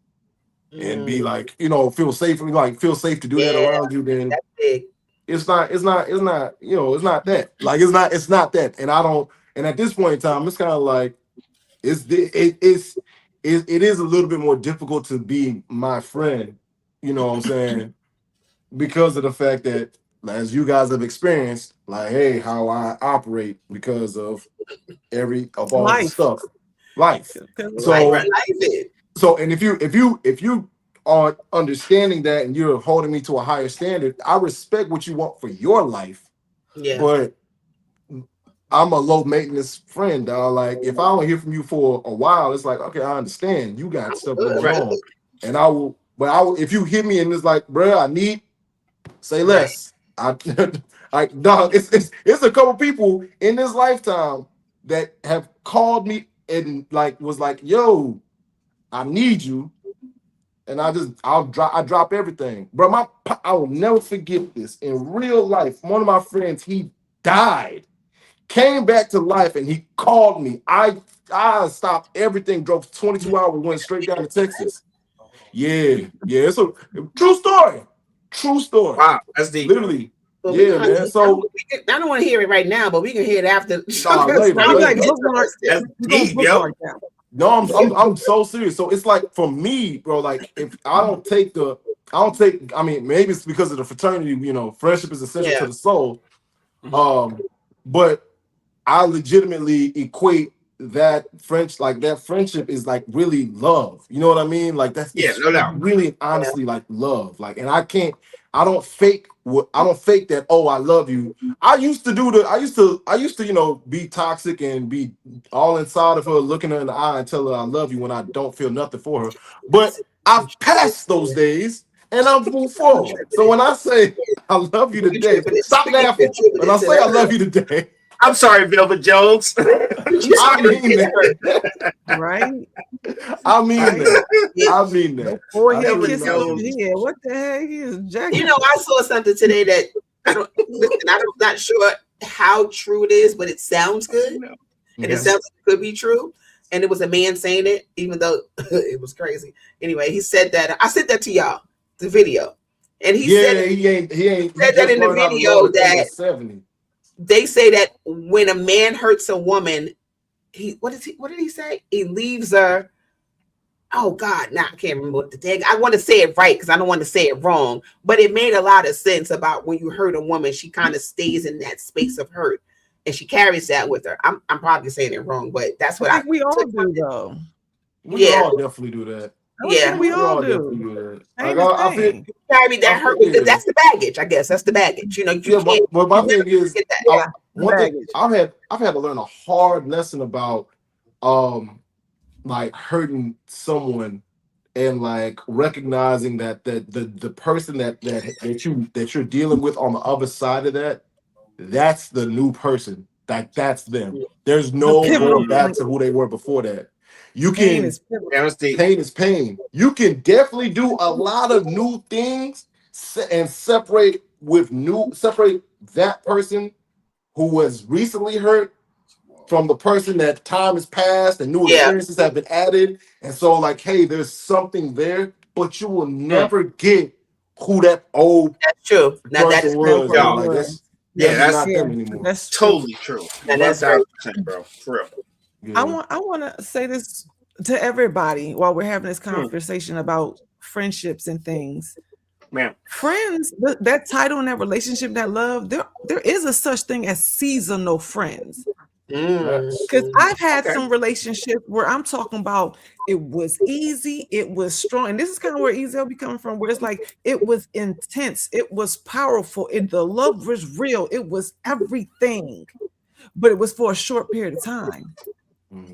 and be like, feel safe to do that Yeah, around you, then that's big. it's not that. Like it's not that. And I don't. And at this point in time, it's kind of like it is a little bit more difficult to be my friend. You know what I'm saying? Because of the fact that, as you guys have experienced, like, hey, how I operate because of all the Life. stuff, life. So Life it. So, and if you are understanding that and you're holding me to a higher standard, I respect what you want for your life. Yeah. But I'm a low maintenance friend, dog. Like if I don't hear from you for a while, it's like, okay, I understand you got stuff going Right. on, and I will. But I will, if you hit me and it's like, bro, I need, say less. Like dog, it's a couple people in this lifetime that have called me and like was like, yo, I need you. And I drop everything. Bro, I will never forget this. In real life, one of my friends, he died, came back to life, and he called me. I stopped everything, drove 22 hours, went straight down to Texas. Yeah. It's a true story. True story. Wow, that's deep. Literally. But Yeah, man. So I don't want to hear it right now, but we can hear it after. later. I'm like, bookmark. That's We're gonna deep, yo. bookmark that. No, I'm so serious. So it's like for me, bro, like if I mean, maybe it's because of the fraternity, friendship is essential to the soul. But I legitimately equate that friendship is like really love. You know what I mean? Like that's no doubt. really honestly like love. Like, and I don't fake that, oh, I love you. I used to be toxic and be all inside of her, looking her in the eye and tell her I love you when I don't feel nothing for her. But I've passed those days and I've moved forward. So when I say I love you today, stop laughing. When I say I love you today, I'm sorry, Velvet Jones. I mean that. Right? I mean that. Forehead Velvet kiss Jones. on the head. What the heck is Jackie? I saw something today that I'm not sure how true it is, but it sounds good. And it sounds like it could be true. And it was a man saying it, even though it was crazy. Anyway, he said that. I sent that to y'all, the video. And he said he ain't said that in the video that 70. They say that when a man hurts a woman, what did he say? He leaves her. Oh God, now I can't remember what the tag. I want to say it right because I don't want to say it wrong. But it made a lot of sense about when you hurt a woman, she kind of stays in that space of hurt. and she carries that with her. I'm probably saying it wrong, but that's what I think we all do, though. We all definitely do that. We all do. Definitely do that. Ain't Like, a I feel, thing. carry that hurt because that's the baggage. I guess that's the baggage. You know, you can't. but my thing is, get that. one thing I've had to learn a hard lesson about, like hurting someone and like recognizing that the person that you're dealing with on the other side of that's the new person. Like that's them. There's no going back to who they were before that. You can pain is pain. You can definitely do a lot of new things and separate that person who was recently hurt from the person that time has passed and new experiences have been added. And so like, hey, there's something there, but you will never get who that old that's true. Now that's was. Like, that's not them anymore. That's totally true. That's 1,000%, bro. For real. Yeah. I want to say this to everybody while we're having this conversation about friendships and things. Man, friends, that title and that relationship, that love, there is a such thing as seasonal friends. Because I've had some relationships where I'm talking about it was easy, it was strong, and this is kind of where Ezel be coming from, where it's like it was intense, it was powerful, the love was real, it was everything, but it was for a short period of time.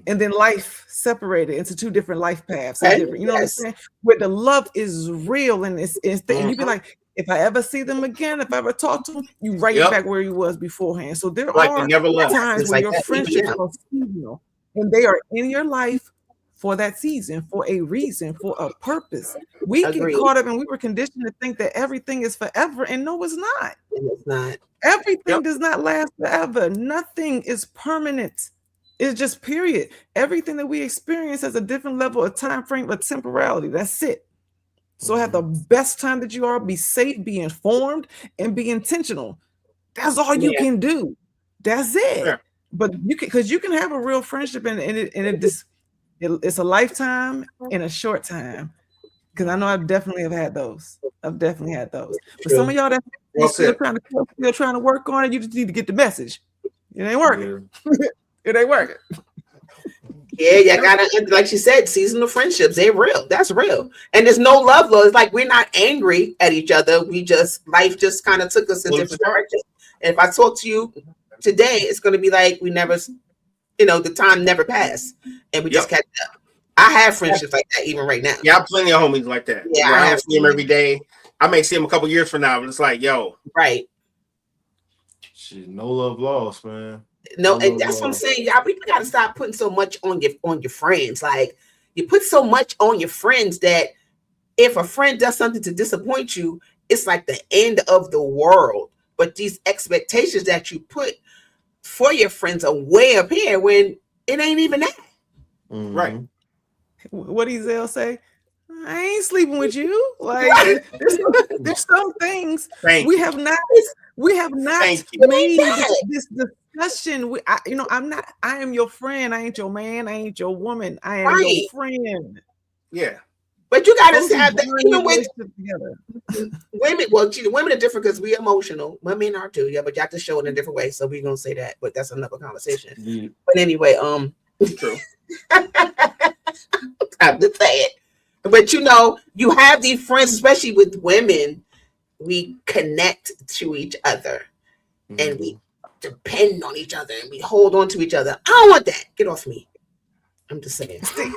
And then life separated into two different life paths. You know what I'm saying? Where the love is real and it's and you be like, if I ever see them again, if I ever talk to them, you right back where you was beforehand. So there are times when your friendships are seasonal and they are in your life for that season, for a reason, for a purpose. We get caught up and we were conditioned to think that everything is forever, and no, it's not. It's not. Everything does not last forever. Nothing is permanent. It's just period. Everything that we experience has a different level of time frame of temporality. That's it. So have the best time that you are. Be safe, be informed, and be intentional. That's all you can do. That's it. Yeah. But you can, because you can have a real friendship and it's a lifetime in a short time. Because I know I definitely have had those. I've definitely had those. But some of y'all that still trying to work on it, you just need to get the message. It ain't working. It ain't working. Yeah, you gotta, like she said, seasonal friendships, they're real. That's real. And there's no love, though. It's like we're not angry at each other. Life just kind of took us in different directions. And if I talk to you today, it's going to be like we never, the time never passed. And we just catch up. I have friendships like that even right now. Yeah, I have plenty of homies like that. Yeah, I see them every day. I may see them a couple years from now, but it's like, yo. Right. Shit, no love lost, man. No, and that's what I'm saying. Y'all, we gotta stop putting so much on your friends. Like you put so much on your friends that if a friend does something to disappoint you, it's like the end of the world. But these expectations that you put for your friends are way up here when it ain't even that. Mm-hmm. Right. What did Ezel say? I ain't sleeping with you. Like there's some things we have not made this discussion. I am your friend. I ain't your man. I ain't your woman. I am your friend. Yeah. But you gotta have that even with women. Well, women are different because we're emotional. Women are too, but you have to show it in a different way. So we're gonna say that, but that's another conversation. Yeah. But anyway, true. Time to say it. But you have these friends, especially with women, we connect to each other and we depend on each other and we hold on to each other. I don't want that. Get off me. I'm just saying. Did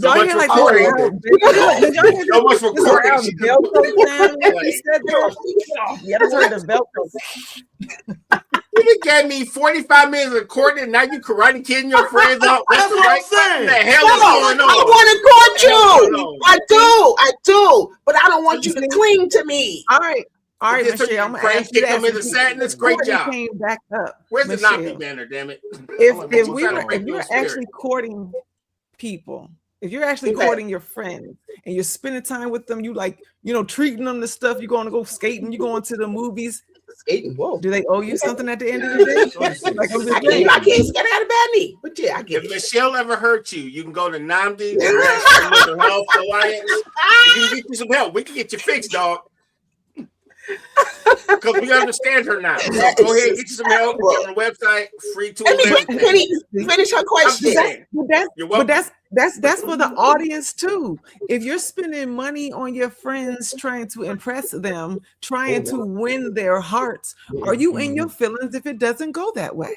y'all hear like so much for Courtney? You gave me 45 minutes of courting, and now you karate kidding your friends out. That's what I'm saying. What the hell is going on? I want to court you. I do. But I don't want you to cling to me. All right, Michelle. I'm gonna ask you them into sadness. Great job. Came back up. Where's the Nazi banner? Damn it! If you're actually courting people, if you're actually courting your friends and you're spending time with them, you treating them to stuff. You're going to go skating. You're going to the movies. Skating. Whoa. Do they owe you something at the end of the day? I can't get out of bad knee. But yeah, I get it. If Michelle ever hurt you can go to NAMD, the National Mental Health Alliance. You can get you some help. We can get you fixed, dog. Because we understand her now. So go ahead, get you some help. Get on the website, free tools. Finish her question. But that's for the audience too. If you're spending money on your friends, trying to impress them, trying to win their hearts, are you in your feelings if it doesn't go that way?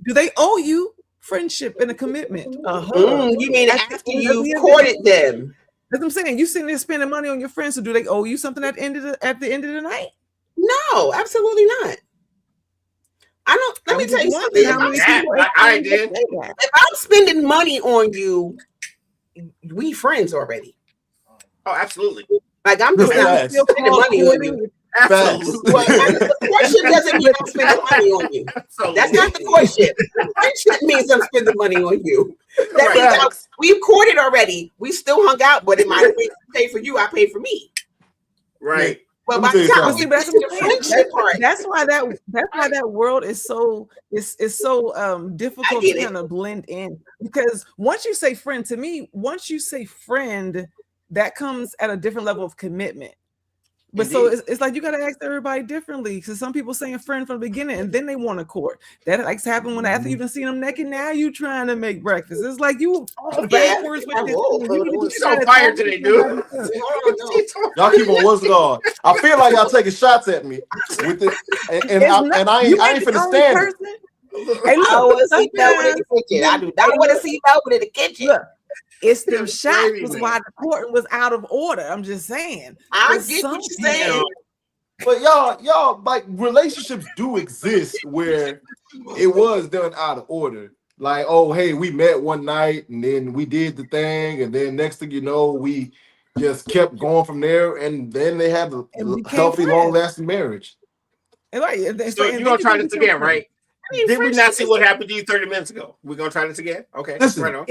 Do they owe you friendship and a commitment? You mean after you've courted them? That's what I'm saying. You sitting there spending money on your friends, so do they owe you something at the end of the night? No, absolutely not. I don't. Let me tell you something. If I'm spending money on you, we friends already. Oh, absolutely. Like I'm just not still spending money on you. Absolutely. Well, the question doesn't mean I'm spending money on you. Absolutely. That's not the question. Friendship means I'm spending money on you. That means we've courted already. We still hung out, but it might have paid for you. I paid for me. Right. But by the time we that's why that world is so difficult to kind of blend in, because once you say friend, to me, once you say friend, that comes at a different level of commitment. But indeed. So it's like you got to ask everybody differently, because some people saying friend from the beginning and then they want to court. That likes to happen when after you've been seeing them naked, now you trying to make breakfast. It's like you backwards with this. You're so fired today, dude. Y'all keep on what's going. I feel like y'all taking shots at me with it, and I ain't finna stand it. Hey, look, I want to see Melvin in the kitchen. I do not want to see Melvin in the kitchen. Look. It's them shots was why the court was out of order. I'm just saying. I get what you're saying. But y'all, like relationships do exist where it was done out of order. Like, oh, hey, we met one night and then we did the thing, and then next thing you know, we just kept going from there, and then they have a healthy, long-lasting marriage. So you're gonna try this again, right? Did we not see what happened to you 30 minutes ago? We're gonna try this again. Okay. Listen, right on.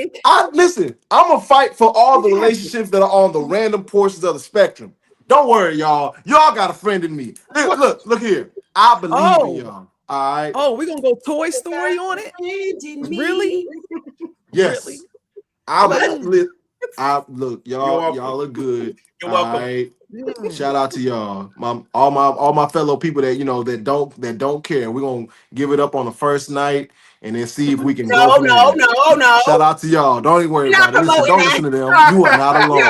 I'm gonna fight for all the relationships that are on the random portions of the spectrum. Don't worry, y'all. Y'all got a friend in me. Look here. I believe in y'all. All right. Oh, we're gonna go Toy Story on it? Really? Yes. Really? Look, y'all are good. You're welcome. All right. Shout out to y'all, all my fellow people that that don't care. We're gonna give it up on the first night and then see if we can go. No. Shout out to y'all. Don't even worry about it. Don't listen to them. You are not alone. You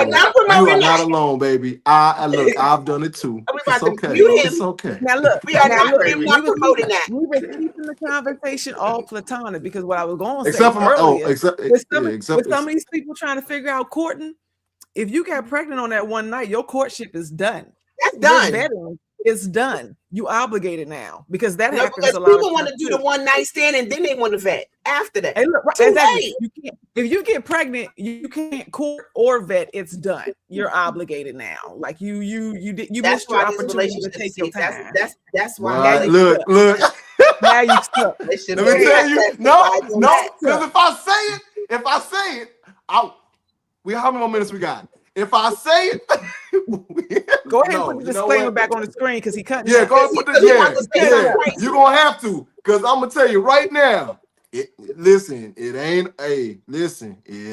are not alone, baby. Look, I've done it too. It's okay. It's okay. Now look, we are not promoting that. We were keeping the conversation all platonic, because what I was going to say except with some of these people trying to figure out courting. If you got pregnant on that one night, your courtship is done. That's done. It's done. You obligated now, because that happens because a lot. People want to do the one night stand and then they want to vet after that. Hey, look, exactly. If you get pregnant, you can't court or vet. It's done. You're obligated now. Like you missed your opportunity to take your time. That's why. Right. Look. Now you stuck. Let me tell you. No. Because if I say it, how many more minutes we got? If I say it, go ahead and put the disclaimer back on the screen, because he cut. Yeah, go ahead and put this. Yeah. You're gonna have to, because I'm gonna tell you right now. It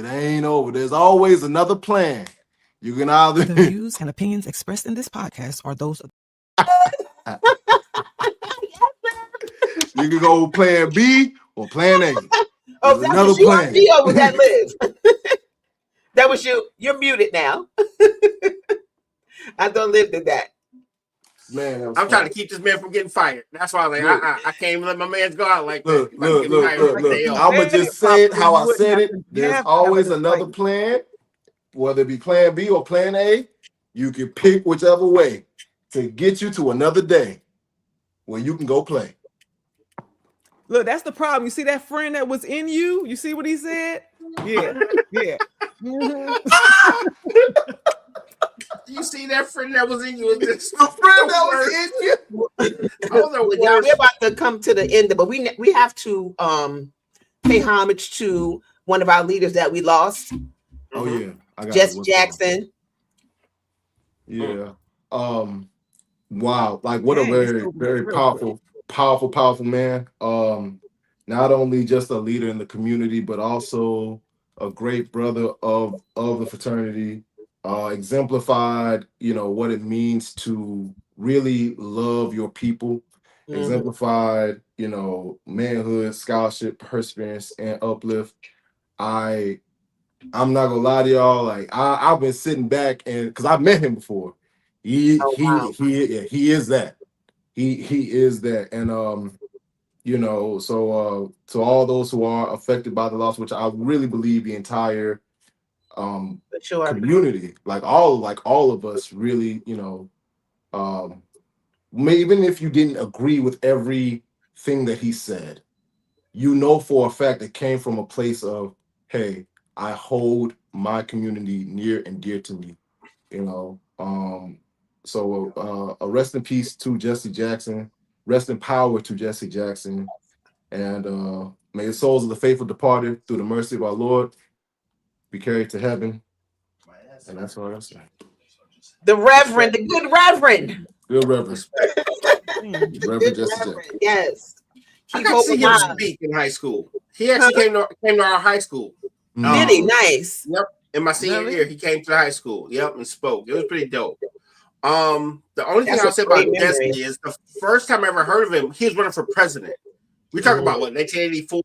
ain't over. There's always another plan. You can either the views and opinions expressed in this podcast are those of you can go plan B or plan A. Oh, that's another plan. Or that live. That was you. You're muted now. I don't live to that. Man, I'm trying to keep this man from getting fired. That's why I was like, I can't even let my man go out like look. that. I'm gonna just say it how I said it. There's always another plan, whether it be plan B or plan A. You can pick whichever way to get you to another day where you can go play. Look, that's the problem. You see that friend that was in you? You see what he said? Yeah. Mm-hmm. You see that friend that was in you? The friend that was in you. We're about to come to the end, but we have to pay homage to one of our leaders that we lost. Oh yeah, Jesse Jackson. Yeah. Wow. Like what a very powerful man. Not only just a leader in the community, but also a great brother of the fraternity. Exemplified, what it means to really love your people, exemplified, manhood, scholarship, perseverance, and uplift. I'm not gonna lie to y'all, like I've been sitting back and because I've met him before. He is that. He is that. And so to all those who are affected by the loss, which I really believe the entire community, like all of us really, even if you didn't agree with everything that he said, for a fact it came from a place of, hey, I hold my community near and dear to me, So rest in peace to Jesse Jackson. Rest in power to Jesse Jackson. And may the souls of the faithful departed through the mercy of our Lord be carried to heaven. And that's what I'm saying. The Reverend, the good Reverend. Good Reverend. Reverend Jesse Jackson. Yes. I got to see him speak in high school. He actually came to our high school. Did he? Nice. Yep. In my senior year, he came to the high school. Yep, and spoke. It was pretty dope. The only thing I'll say about Jesse is the first time I ever heard of him, he was running for president. We talk about 1984.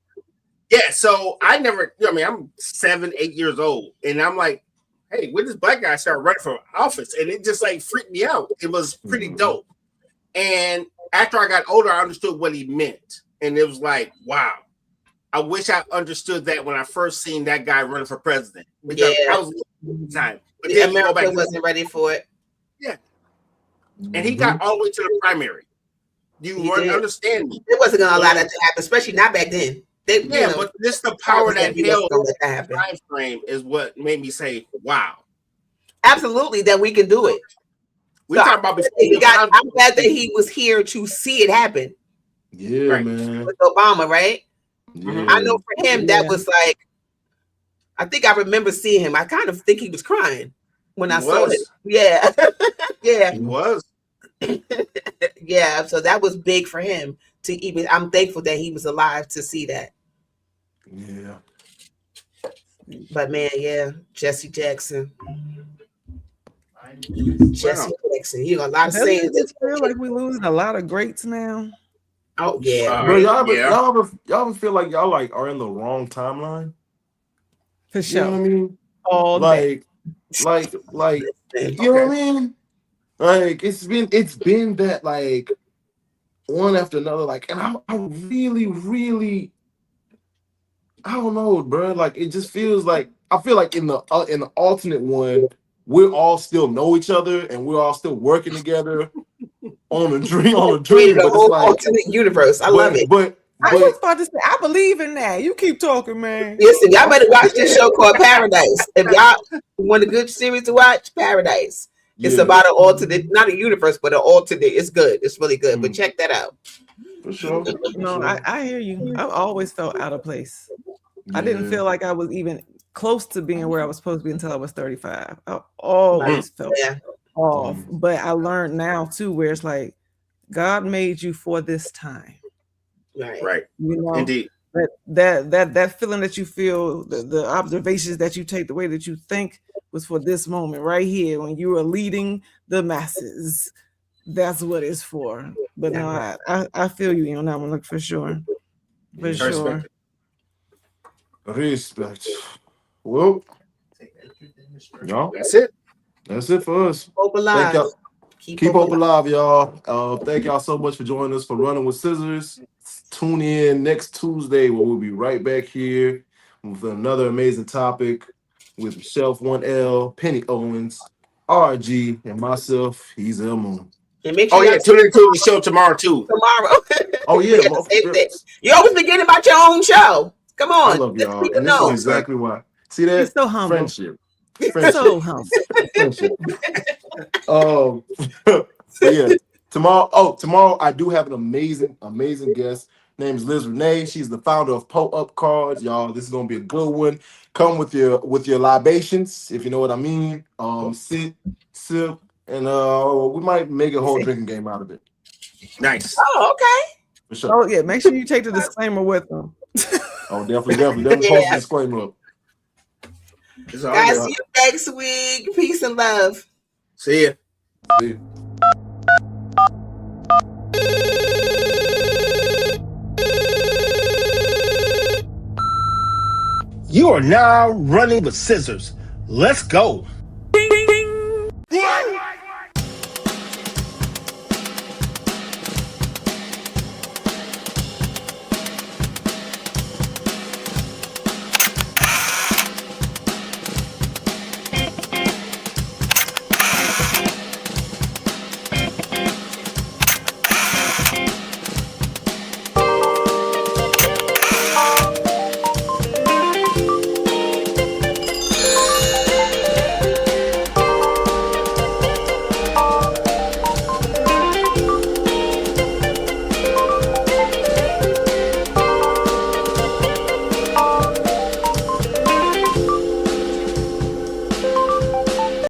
Yeah, so I never, I'm 7-8 years old, and I'm like, hey, when this black guy started running for office, and it just like freaked me out. It was pretty dope. And after I got older, I understood what he meant, and it was like, wow. I wish I understood that when I first seen that guy running for president, because I was a little time. But then America wasn't ready for it. Yeah. And he got all the way to the primary. You understand me? It wasn't gonna allow that to happen, especially not back then. But this the power that held the time frame is what made me say, wow. Absolutely, that we can do it. We talk about I'm glad that he was here to see it happen. Yeah, man. With Obama, right? Yeah. I know for him that was like, I think I remember seeing him. I kind of think he was crying when I saw it. Yeah. Yeah. He was. Yeah. So that was big for him to even, I'm thankful that he was alive to see that. Yeah. But man, Jesse Jackson. Jesse Jackson. You got a lot of sayings. It feel like we're losing a lot of greats now. Oh yeah. Bro, y'all ever feel like y'all like are in the wrong timeline? For sure. You know what I mean? All like you know what I mean? Like it's been that like one after another, like, and I really I don't know, bro. Like it just feels like I feel like in the alternate one, we all still know each other and we're all still working together on a dream. But the whole like, alternate universe. I love it. But I was about to say, I believe in that. You keep talking, man. Listen, y'all better watch this show called Paradise. If y'all want a good series to watch, Paradise. It's about an alternate, not a universe, but an alternate. It's good. It's really good. But check that out. For sure. I hear you. I've always felt out of place. I didn't feel like I was even close to being where I was supposed to be until I was 35. I always felt off. But I learned now too, where it's like God made you for this time. Right. Indeed. That feeling that you feel, the observations that you take, the way that you think was for this moment right here when you are leading the masses. That's what it's for. But no, I feel you on that one, look, for sure. For sure. Respect. Well, no, that's it. That's it for us. Hope alive. Thank y'all. Keep hope alive, y'all. Thank y'all so much for joining us for Running with Scissors. Tune in next Tuesday where we'll be right back here with another amazing topic with Shelf 1L, Penny Owens, RG, and myself, He's El Moon. And make sure tune into the show tomorrow too. Oh yeah. You always forget about your own show. Come on. I love y'all. And this is exactly why. See that? He's so humble. Friendship. So humble. Friendship. Yeah. Tomorrow I do have an amazing guest. Her name is Liz Renee. She's the founder of Pull Up Cards. Y'all, this is gonna be a good one. Come with your libations, if you know what I mean. Sit, sip, and we might make a whole drinking game out of it. Nice. Oh, okay. For sure. Oh yeah, make sure you take the disclaimer with them. Oh, definitely post the disclaimer up. Guys, see you next week. Peace and love. See ya. See ya. You are now running with scissors. Let's go.